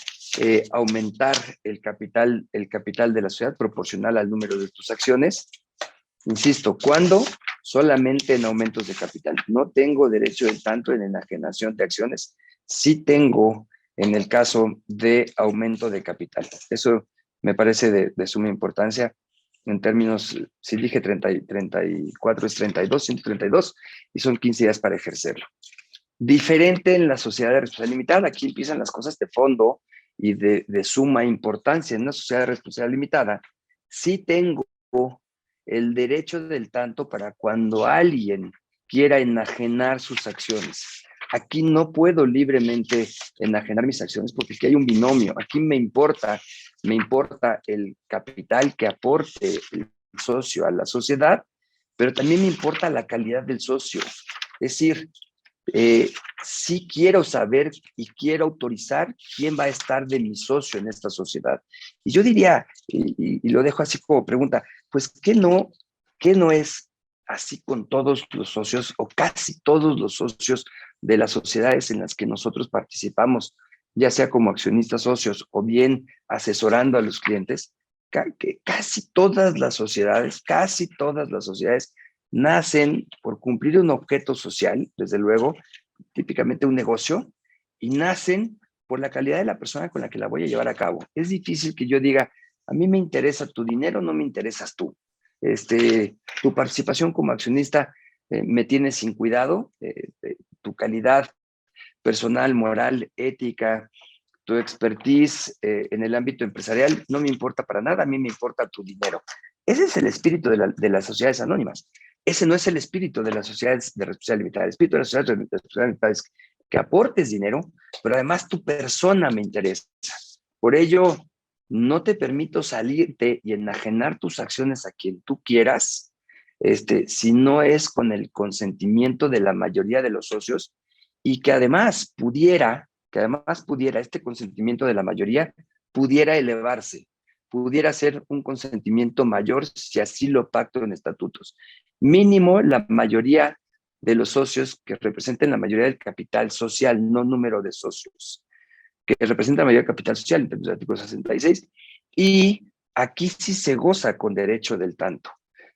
aumentar el capital de la sociedad proporcional al número de tus acciones. Insisto, ¿cuándo? Solamente en aumentos de capital. No tengo derecho de tanto en enajenación de acciones. Sí tengo en el caso de aumento de capital. Eso me parece de suma importancia. en términos, si dije 34 es 32, 132, y son 15 días para ejercerlo. Diferente en la sociedad de responsabilidad limitada, aquí empiezan las cosas de fondo y de suma importancia. En una sociedad de responsabilidad limitada, sí tengo el derecho del tanto para cuando alguien quiera enajenar sus acciones. Aquí no puedo libremente enajenar mis acciones porque aquí hay un binomio. Aquí me importa el capital que aporte el socio a la sociedad, pero también me importa la calidad del socio. Es decir, sí quiero saber y quiero autorizar quién va a estar de mi socio en esta sociedad. Y yo diría, y lo dejo así como pregunta, pues qué no es así con todos los socios o casi todos los socios de las sociedades en las que nosotros participamos, ya sea como accionistas socios o bien asesorando a los clientes, que casi todas las sociedades nacen por cumplir un objeto social, desde luego, típicamente un negocio, y nacen por la calidad de la persona con la que la voy a llevar a cabo. Es difícil que yo diga, a mí me interesa tu dinero, no me interesas tú. Tu participación como accionista me tiene sin cuidado, tu calidad personal, moral, ética, tu expertise en el ámbito empresarial no me importa para nada, a mí me importa tu dinero. Ese es el espíritu de las sociedades anónimas. Ese no es el espíritu de las sociedades de responsabilidad limitada. El espíritu de las sociedades de responsabilidad limitada es que aportes dinero, pero además tu persona me interesa. Por ello, no te permito salirte y enajenar tus acciones a quien tú quieras, si no es con el consentimiento de la mayoría de los socios y que además pudiera este consentimiento de la mayoría, pudiera elevarse, pudiera ser un consentimiento mayor si así lo pacto en estatutos. Mínimo la mayoría de los socios que representen la mayoría del capital social, no número de socios, que representa la mayoría del capital social, en términos del artículo 66, y aquí sí se goza con derecho del tanto.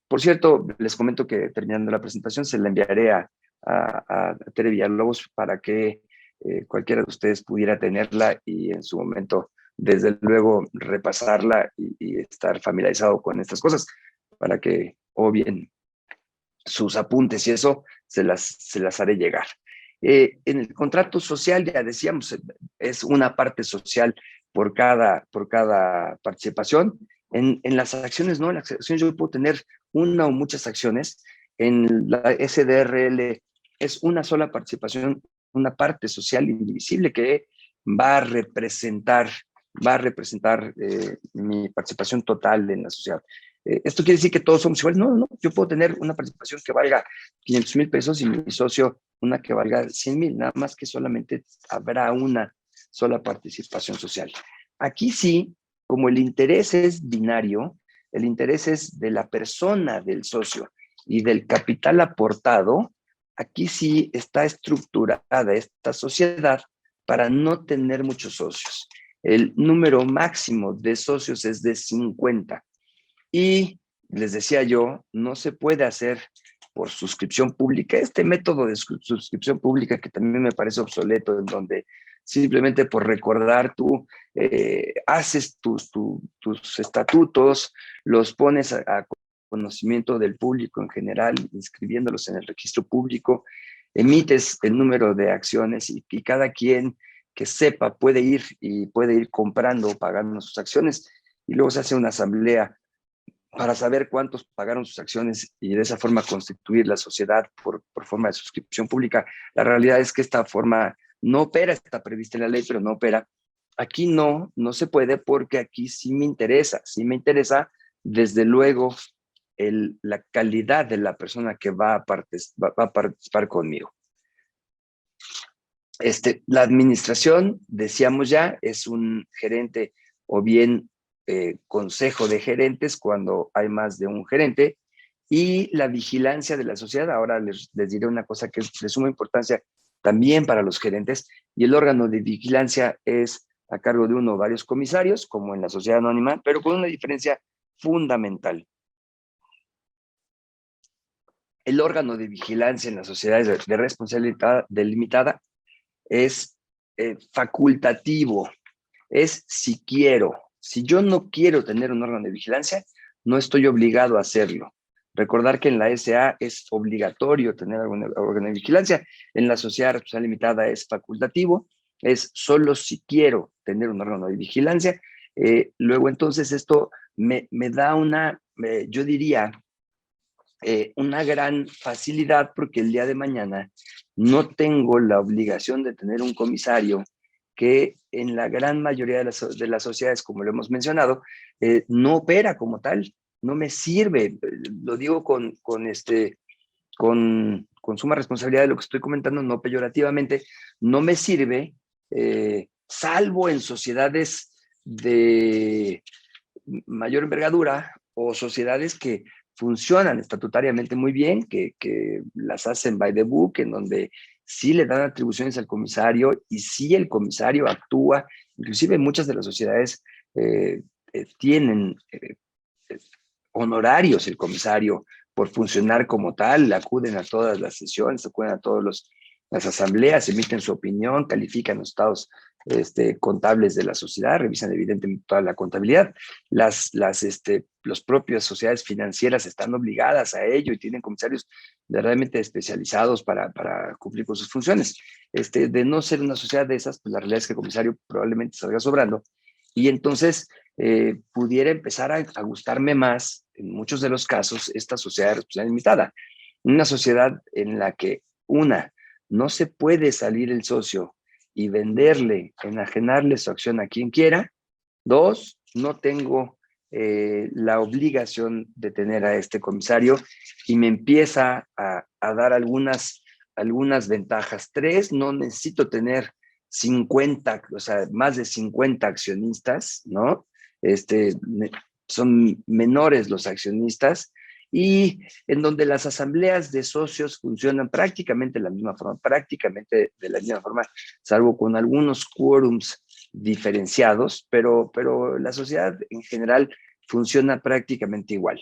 Por cierto, les comento que terminando la presentación se la enviaré a Tere Villalobos para que cualquiera de ustedes pudiera tenerla y en su momento, desde luego, repasarla y estar familiarizado con estas cosas para que, o bien, sus apuntes y eso se las haré llegar. En el contrato social, ya decíamos, es una parte social por cada participación. En las acciones, no, en las acciones yo puedo tener una o muchas acciones. En la SDRL es una sola participación, una parte social indivisible que va a representar mi participación total en la sociedad. ¿Esto quiere decir que todos somos iguales? No, no, yo puedo tener una participación que valga 500,000 pesos y mi socio una que valga 100,000, nada más que solamente habrá una sola participación social. Aquí sí, como el interés es binario, el interés es de la persona del socio y del capital aportado, aquí sí está estructurada esta sociedad para no tener muchos socios. El número máximo de socios es de 50. Y les decía yo, no se puede hacer por suscripción pública. Este método de suscripción pública que también me parece obsoleto, en donde simplemente por recordar tú haces tus estatutos, los pones a conocimiento del público en general, inscribiéndolos en el registro público, emites el número de acciones y cada quien que sepa puede ir comprando o pagando sus acciones y luego se hace una asamblea para saber cuántos pagaron sus acciones y de esa forma constituir la sociedad por forma de suscripción pública. La realidad es que esta forma no opera, está prevista en la ley, pero no opera. Aquí no se puede porque aquí sí me interesa desde luego la calidad de la persona que va a participar conmigo. La administración, decíamos ya, es un gerente o bien consejo de gerentes cuando hay más de un gerente, y la vigilancia de la sociedad. Ahora les diré una cosa que es de suma importancia también para los gerentes, y el órgano de vigilancia es a cargo de uno o varios comisarios, como en la sociedad anónima, pero con una diferencia fundamental. El órgano de vigilancia en las sociedades de responsabilidad delimitada es facultativo, es si quiero. Si yo no quiero tener un órgano de vigilancia, no estoy obligado a hacerlo. Recordar que en la SA es obligatorio tener algún órgano de vigilancia, en la sociedad responsable limitada es facultativo, es solo si quiero tener un órgano de vigilancia. Luego entonces esto me da una, yo diría, una gran facilidad, porque el día de mañana no tengo la obligación de tener un comisario que en la gran mayoría de las sociedades, como lo hemos mencionado, no opera como tal, no me sirve. Lo digo con suma responsabilidad de lo que estoy comentando, no peyorativamente, no me sirve, salvo en sociedades de mayor envergadura o sociedades que funcionan estatutariamente muy bien, que las hacen by the book, en donde sí le dan atribuciones al comisario y sí el comisario actúa. Inclusive muchas de las sociedades tienen honorarios el comisario por funcionar como tal, acuden a todas las sesiones, acuden a todas las asambleas, emiten su opinión, califican los estados contables de la sociedad, revisan evidentemente toda la contabilidad. Los propias sociedades financieras están obligadas a ello y tienen comisarios realmente especializados para cumplir con sus funciones. De no ser una sociedad de esas, pues la realidad es que el comisario probablemente salga sobrando y entonces pudiera empezar a gustarme más, en muchos de los casos, esta sociedad de responsabilidad limitada. Una sociedad en la que, no se puede salir el socio y venderle, enajenarle su acción a quien quiera. 2, no tengo la obligación de tener a este comisario y me empieza a dar algunas ventajas. 3, no necesito tener 50, o sea, más de 50 accionistas, ¿no? Son menores los accionistas y en donde las asambleas de socios funcionan prácticamente de la misma forma, salvo con algunos quórums diferenciados, pero la sociedad en general funciona prácticamente igual.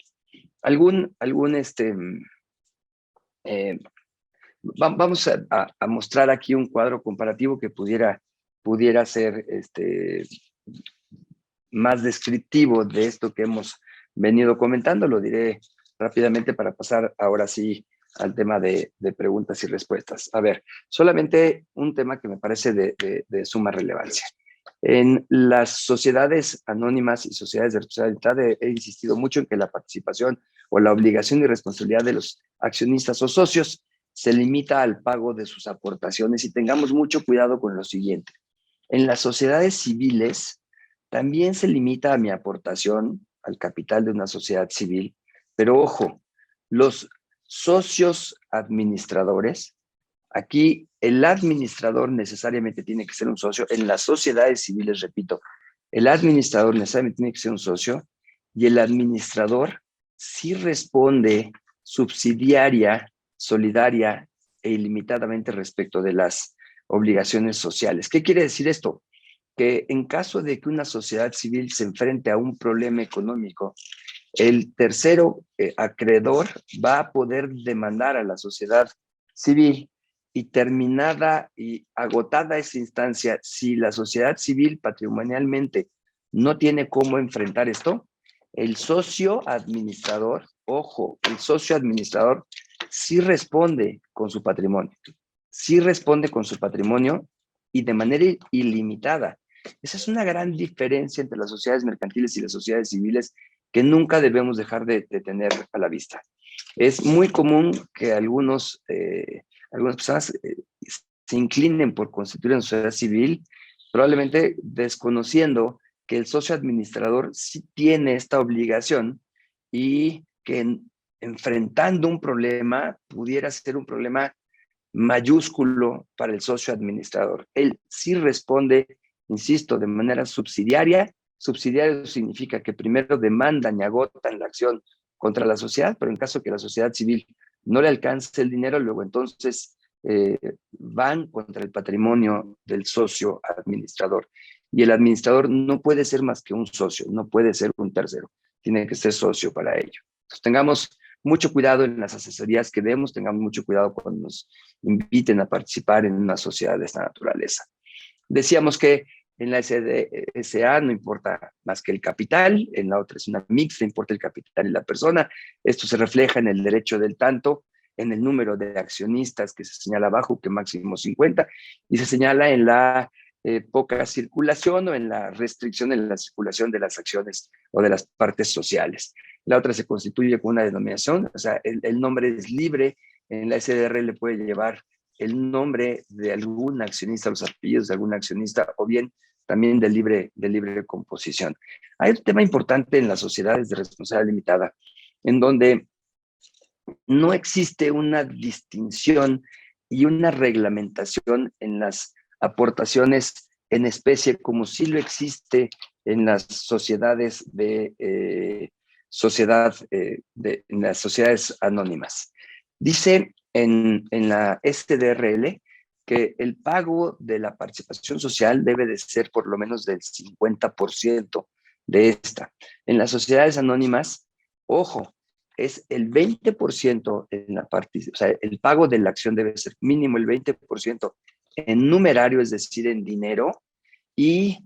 Vamos a mostrar aquí un cuadro comparativo que pudiera ser más descriptivo de esto que hemos venido comentando. Lo diré rápidamente para pasar ahora sí al tema de preguntas y respuestas. A ver, solamente un tema que me parece de suma relevancia. En las sociedades anónimas y sociedades de responsabilidad he insistido mucho en que la participación o la obligación y responsabilidad de los accionistas o socios se limita al pago de sus aportaciones y tengamos mucho cuidado con lo siguiente. En las sociedades civiles también se limita a mi aportación al capital de una sociedad civil, pero ojo, los socios administradores, aquí el administrador necesariamente tiene que ser un socio. En las sociedades civiles, repito, el administrador necesariamente tiene que ser un socio y el administrador sí responde subsidiaria, solidaria e ilimitadamente respecto de las obligaciones sociales. ¿Qué quiere decir esto? Que en caso de que una sociedad civil se enfrente a un problema económico, el tercero acreedor va a poder demandar a la sociedad civil y terminada y agotada esa instancia, si la sociedad civil patrimonialmente no tiene cómo enfrentar esto, el socio administrador, ojo, el socio administrador sí responde con su patrimonio, y de manera ilimitada. Esa es una gran diferencia entre las sociedades mercantiles y las sociedades civiles que nunca debemos dejar de tener a la vista. Es muy común que algunas personas se inclinen por constituir una sociedad civil, probablemente desconociendo que el socio administrador sí tiene esta obligación y que enfrentando un problema pudiera ser un problema mayúsculo para el socio administrador. Él sí responde, insisto, de manera subsidiaria. Subsidiario significa que primero demandan y agotan la acción contra la sociedad, pero en caso que la sociedad civil no le alcance el dinero, luego entonces van contra el patrimonio del socio administrador. Y el administrador no puede ser más que un socio, no puede ser un tercero, tiene que ser socio para ello. Entonces tengamos mucho cuidado en las asesorías que demos, tengamos mucho cuidado cuando nos inviten a participar en una sociedad de esta naturaleza. Decíamos que En la SDSA no importa más que el capital, en la otra es una mixta, importa el capital y la persona. Esto se refleja en el derecho del tanto, en el número de accionistas que se señala abajo, que máximo 50, y se señala en la poca circulación o en la restricción en la circulación de las acciones o de las partes sociales. La otra se constituye con una denominación, o sea, el nombre es libre, en la SDR le puede llevar el nombre de algún accionista, los apellidos de algún accionista, o bien también de libre composición. Hay un tema importante en las sociedades de responsabilidad limitada, en donde no existe una distinción y una reglamentación en las aportaciones en especie como sí lo existe en las sociedades en las sociedades anónimas. Dice en la SDRL que el pago de la participación social debe de ser por lo menos del 50% de esta. En las sociedades anónimas, ojo, es el 20% en la participación, o sea, el pago de la acción debe ser mínimo el 20% en numerario, es decir, en dinero, y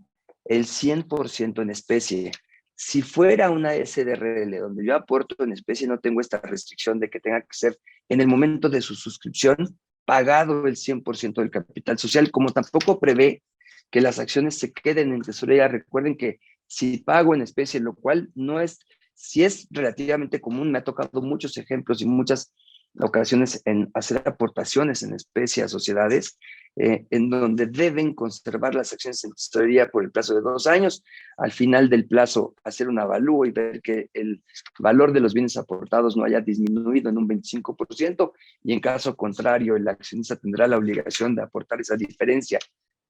el 100% en especie. Si fuera una SDRL donde yo aporto en especie, no tengo esta restricción de que tenga que ser en el momento de su suscripción pagado el 100% del capital social, como tampoco prevé que las acciones se queden en tesorería. Recuerden que si pago en especie, lo cual no es, si es relativamente común, me ha tocado muchos ejemplos y muchas ocasiones en hacer aportaciones en especie a sociedades, en donde deben conservar las acciones en tesorería por el plazo de 2 años. Al final del plazo, hacer un avalúo y ver que el valor de los bienes aportados no haya disminuido en un 25%, y en caso contrario, el accionista tendrá la obligación de aportar esa diferencia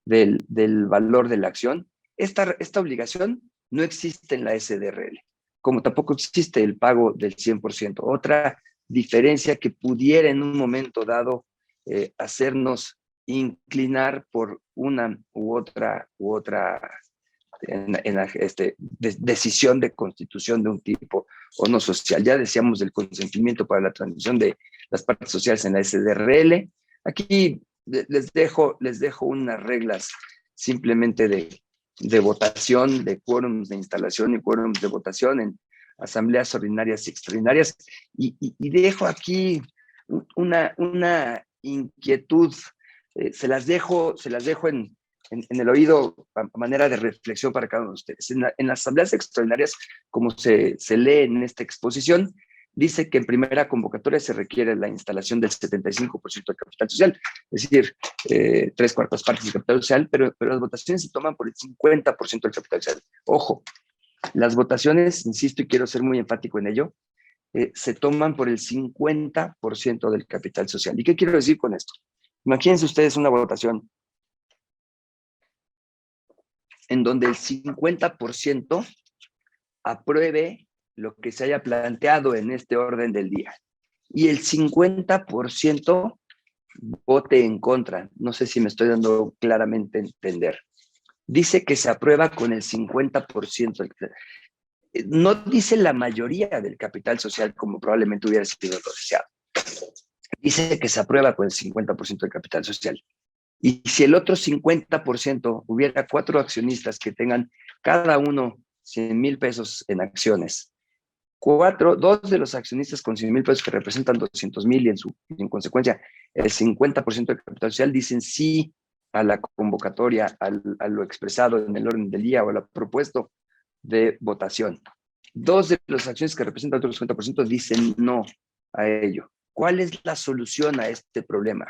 del valor de la acción. Esta obligación no existe en la SDRL, como tampoco existe el pago del 100%. Otra diferencia que pudiera en un momento dado hacernos inclinar por una u otra decisión de constitución de un tipo o no social. Ya decíamos del consentimiento para la transmisión de las partes sociales en la SDRL. Aquí les dejo unas reglas simplemente de votación, de quórums de instalación y quórums de votación en asambleas ordinarias y extraordinarias. Y dejo aquí una inquietud, se las dejo en el oído a manera de reflexión para cada uno de ustedes. En las asambleas extraordinarias, como se lee en esta exposición, dice que en primera convocatoria se requiere la instalación del 75% del capital social, es decir, 3/4 partes del capital social, pero las votaciones se toman por el 50% del capital social. Ojo, las votaciones, insisto y quiero ser muy enfático en ello, se toman por el 50% del capital social. ¿Y qué quiero decir con esto? Imagínense ustedes una votación en donde el 50% apruebe lo que se haya planteado en este orden del día y el 50% vote en contra. No sé si me estoy dando claramente a entender. Dice que se aprueba con el 50%. No dice la mayoría del capital social como probablemente hubiera sido lo deseado. Dice que se aprueba con el 50% del capital social. Y si el otro 50% hubiera 4 accionistas que tengan cada uno 100,000 pesos en acciones, 2 de los accionistas con 100,000 pesos que representan 200,000 y en consecuencia el 50% del capital social dicen sí a la convocatoria, a lo expresado en el orden del día o a lo propuesto de votación. 2 de los acciones que representan otro 50% dicen no a ello. ¿Cuál es la solución a este problema?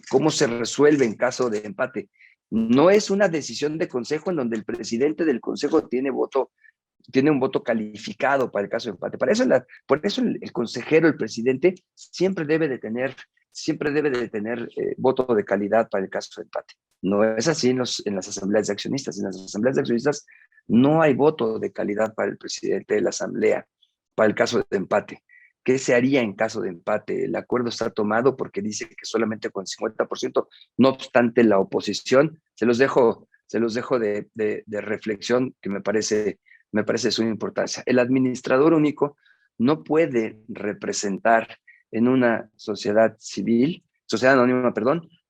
¿Cómo se resuelve en caso de empate? No es una decisión de consejo en donde el presidente del consejo tiene un voto calificado para el caso de empate. Por eso el consejero, el presidente, siempre debe de tener voto de calidad para el caso de empate. No es así en las asambleas de accionistas. En las asambleas de accionistas no hay voto de calidad para el presidente de la asamblea para el caso de empate. ¿Qué se haría en caso de empate? El acuerdo está tomado porque dice que solamente con 50%, no obstante la oposición. Se los dejo de reflexión que me parece de su importancia. El administrador único no puede representar en una sociedad anónima,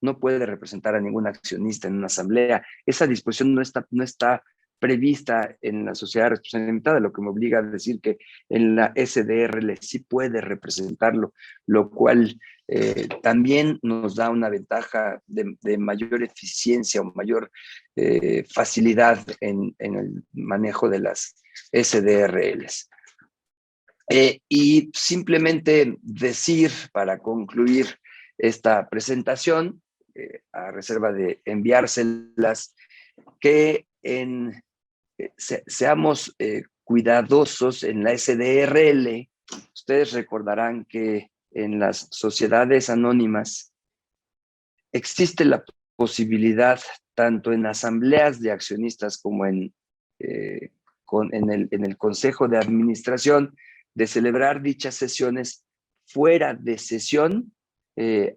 no puede representar a ningún accionista en una asamblea. Esa disposición no está prevista en la sociedad responsable limitada, lo que me obliga a decir que en la SDRL sí puede representarlo, lo cual también nos da una ventaja de mayor eficiencia o mayor facilidad en el manejo de las SDRLs. Y simplemente decir, para concluir esta presentación, a reserva de enviárselas, que seamos cuidadosos en la SDRL. Ustedes recordarán que en las sociedades anónimas existe la posibilidad, tanto en asambleas de accionistas como en el Consejo de Administración, de celebrar dichas sesiones fuera de sesión,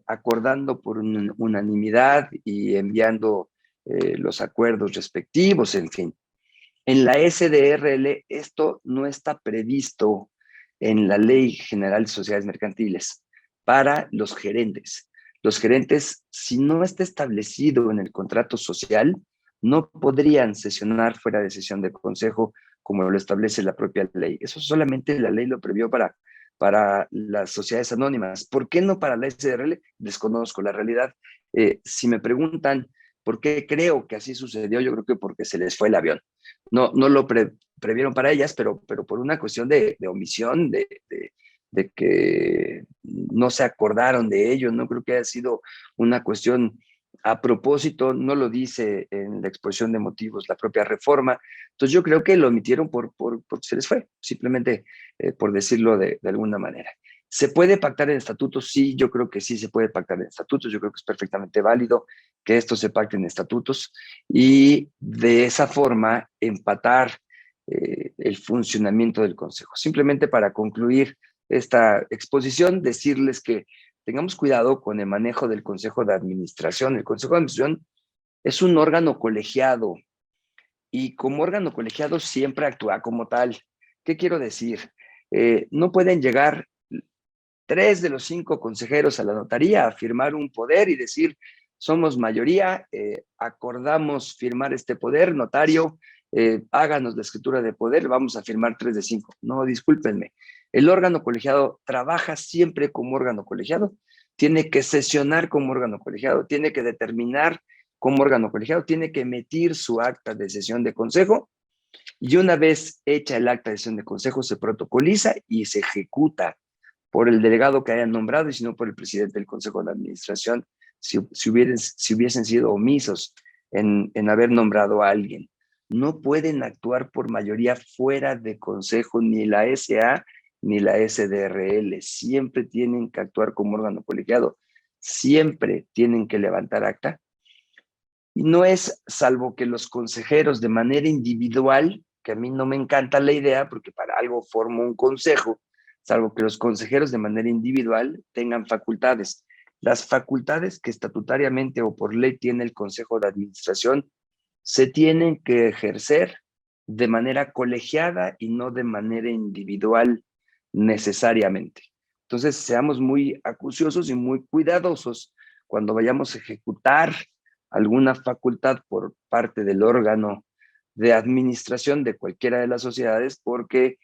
acordando por unanimidad y enviando los acuerdos respectivos, en fin. En la SDRL esto no está previsto en la Ley General de Sociedades Mercantiles para los gerentes. Los gerentes, si no está establecido en el contrato social, no podrían sesionar fuera de sesión de consejo como lo establece la propia ley. Eso solamente la ley lo previó para las sociedades anónimas. ¿Por qué no para la SDRL? Desconozco la realidad. Si me preguntan por qué creo que así sucedió, yo creo que porque se les fue el avión. No lo previeron para ellas, pero por una cuestión de omisión, de que no se acordaron de ello. No creo que haya sido una cuestión a propósito, no lo dice en la exposición de motivos la propia reforma. Entonces yo creo que lo omitieron porque se les fue, simplemente por decirlo de alguna manera. ¿Se puede pactar en estatutos? Sí, yo creo que sí se puede pactar en estatutos. Yo creo que es perfectamente válido que esto se pacte en estatutos y de esa forma empatar el funcionamiento del Consejo. Simplemente para concluir esta exposición, decirles que tengamos cuidado con el manejo del Consejo de Administración. El Consejo de Administración es un órgano colegiado y como órgano colegiado siempre actúa como tal. ¿Qué quiero decir? No pueden llegar 3 de los 5 consejeros a la notaría a firmar un poder y decir, somos mayoría, acordamos firmar este poder, notario, háganos la escritura de poder, vamos a firmar 3 de 5. No, discúlpenme. El órgano colegiado trabaja siempre como órgano colegiado, tiene que sesionar como órgano colegiado, tiene que determinar como órgano colegiado, tiene que emitir su acta de sesión de consejo y una vez hecha el acta de sesión de consejo se protocoliza y se ejecuta por el delegado que hayan nombrado y si no por el presidente del Consejo de Administración, si hubiesen sido omisos en haber nombrado a alguien. No pueden actuar por mayoría fuera de consejo ni la SA ni la SDRL. Siempre tienen que actuar como órgano colegiado. Siempre tienen que levantar acta. Y no es salvo que los consejeros de manera individual, que a mí no me encanta la idea porque para algo formo un consejo, salvo que los consejeros de manera individual tengan facultades. Las facultades que estatutariamente o por ley tiene el Consejo de Administración se tienen que ejercer de manera colegiada y no de manera individual necesariamente. Entonces, seamos muy acuciosos y muy cuidadosos cuando vayamos a ejecutar alguna facultad por parte del órgano de administración de cualquiera de las sociedades, porque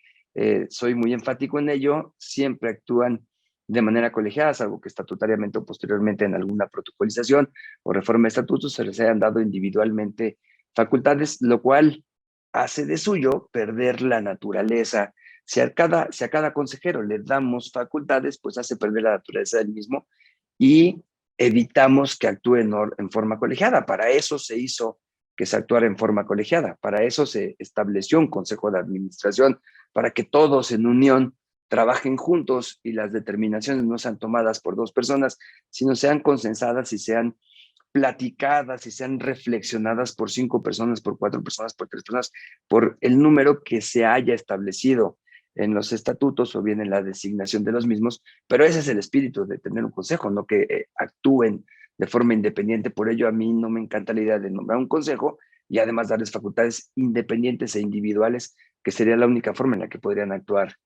soy muy enfático en ello, siempre actúan de manera colegiada, salvo que estatutariamente o posteriormente en alguna protocolización o reforma de estatutos se les hayan dado individualmente facultades, lo cual hace de suyo perder la naturaleza. Si a cada consejero le damos facultades, pues hace perder la naturaleza del mismo y evitamos que actúe en forma colegiada. Para eso se hizo que se actuara en forma colegiada, para eso se estableció un consejo de administración, para que todos en unión trabajen juntos y las determinaciones no sean tomadas por 2 personas, sino sean consensadas y sean platicadas y sean reflexionadas por 5 personas, por 4 personas, por 3 personas, por el número que se haya establecido en los estatutos o bien en la designación de los mismos, pero ese es el espíritu de tener un consejo, no que actúen de forma independiente. Por ello a mí no me encanta la idea de nombrar un consejo y además darles facultades independientes e individuales, que sería la única forma en la que podrían actuar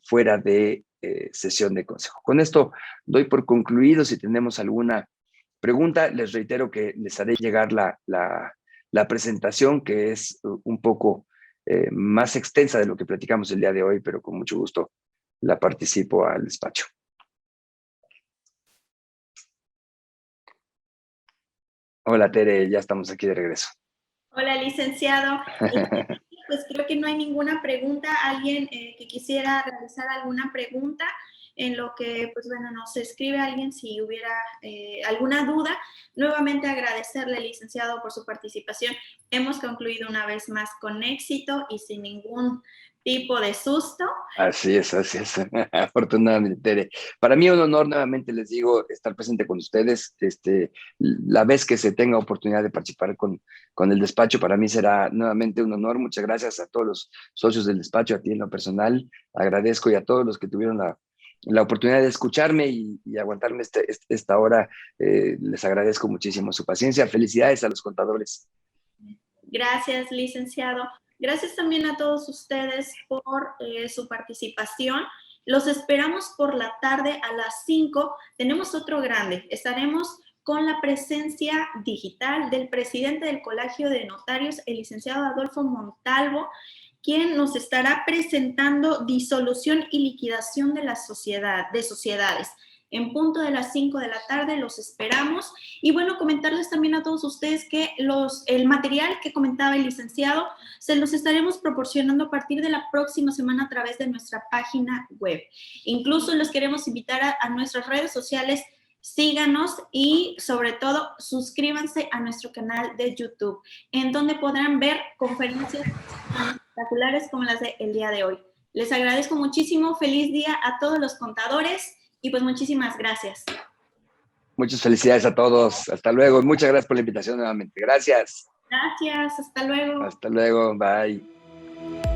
fuera de sesión de consejo. Con esto doy por concluido. Si tenemos alguna pregunta, les reitero que les haré llegar la presentación, que es un poco más extensa de lo que platicamos el día de hoy, pero con mucho gusto la participo al despacho. Hola, Tere, ya estamos aquí de regreso. Hola, licenciado. Pues creo que no hay ninguna pregunta. ¿Alguien que quisiera realizar alguna pregunta? En lo que, pues bueno, nos escribe alguien si hubiera alguna duda. Nuevamente agradecerle, licenciado, por su participación. Hemos concluido una vez más con éxito y sin ningún tipo de susto. Así es, afortunadamente, Tere. Para mí un honor, nuevamente les digo, estar presente con ustedes. La vez que se tenga oportunidad de participar con el despacho, para mí será nuevamente un honor. Muchas gracias a todos los socios del despacho, a ti en lo personal. Agradezco y a todos los que tuvieron la oportunidad de escucharme y aguantarme esta hora. Les agradezco muchísimo su paciencia. Felicidades a los contadores. Gracias, licenciado. Gracias también a todos ustedes por su participación. Los esperamos por la tarde a las 5. Tenemos otro grande. Estaremos con la presencia digital del presidente del Colegio de Notarios, el licenciado Adolfo Montalvo, quien nos estará presentando disolución y liquidación de sociedades. En punto de las 5 de la tarde los esperamos. Y bueno, comentarles también a todos ustedes que el material que comentaba el licenciado se los estaremos proporcionando a partir de la próxima semana a través de nuestra página web. Incluso los queremos invitar a nuestras redes sociales. Síganos y sobre todo suscríbanse a nuestro canal de YouTube, en donde podrán ver conferencias espectaculares como las del día de hoy. Les agradezco muchísimo. Feliz día a todos los contadores. Y pues muchísimas gracias. Muchas felicidades a todos. Hasta luego. Muchas gracias por la invitación nuevamente. Gracias. Gracias. Hasta luego. Hasta luego. Bye.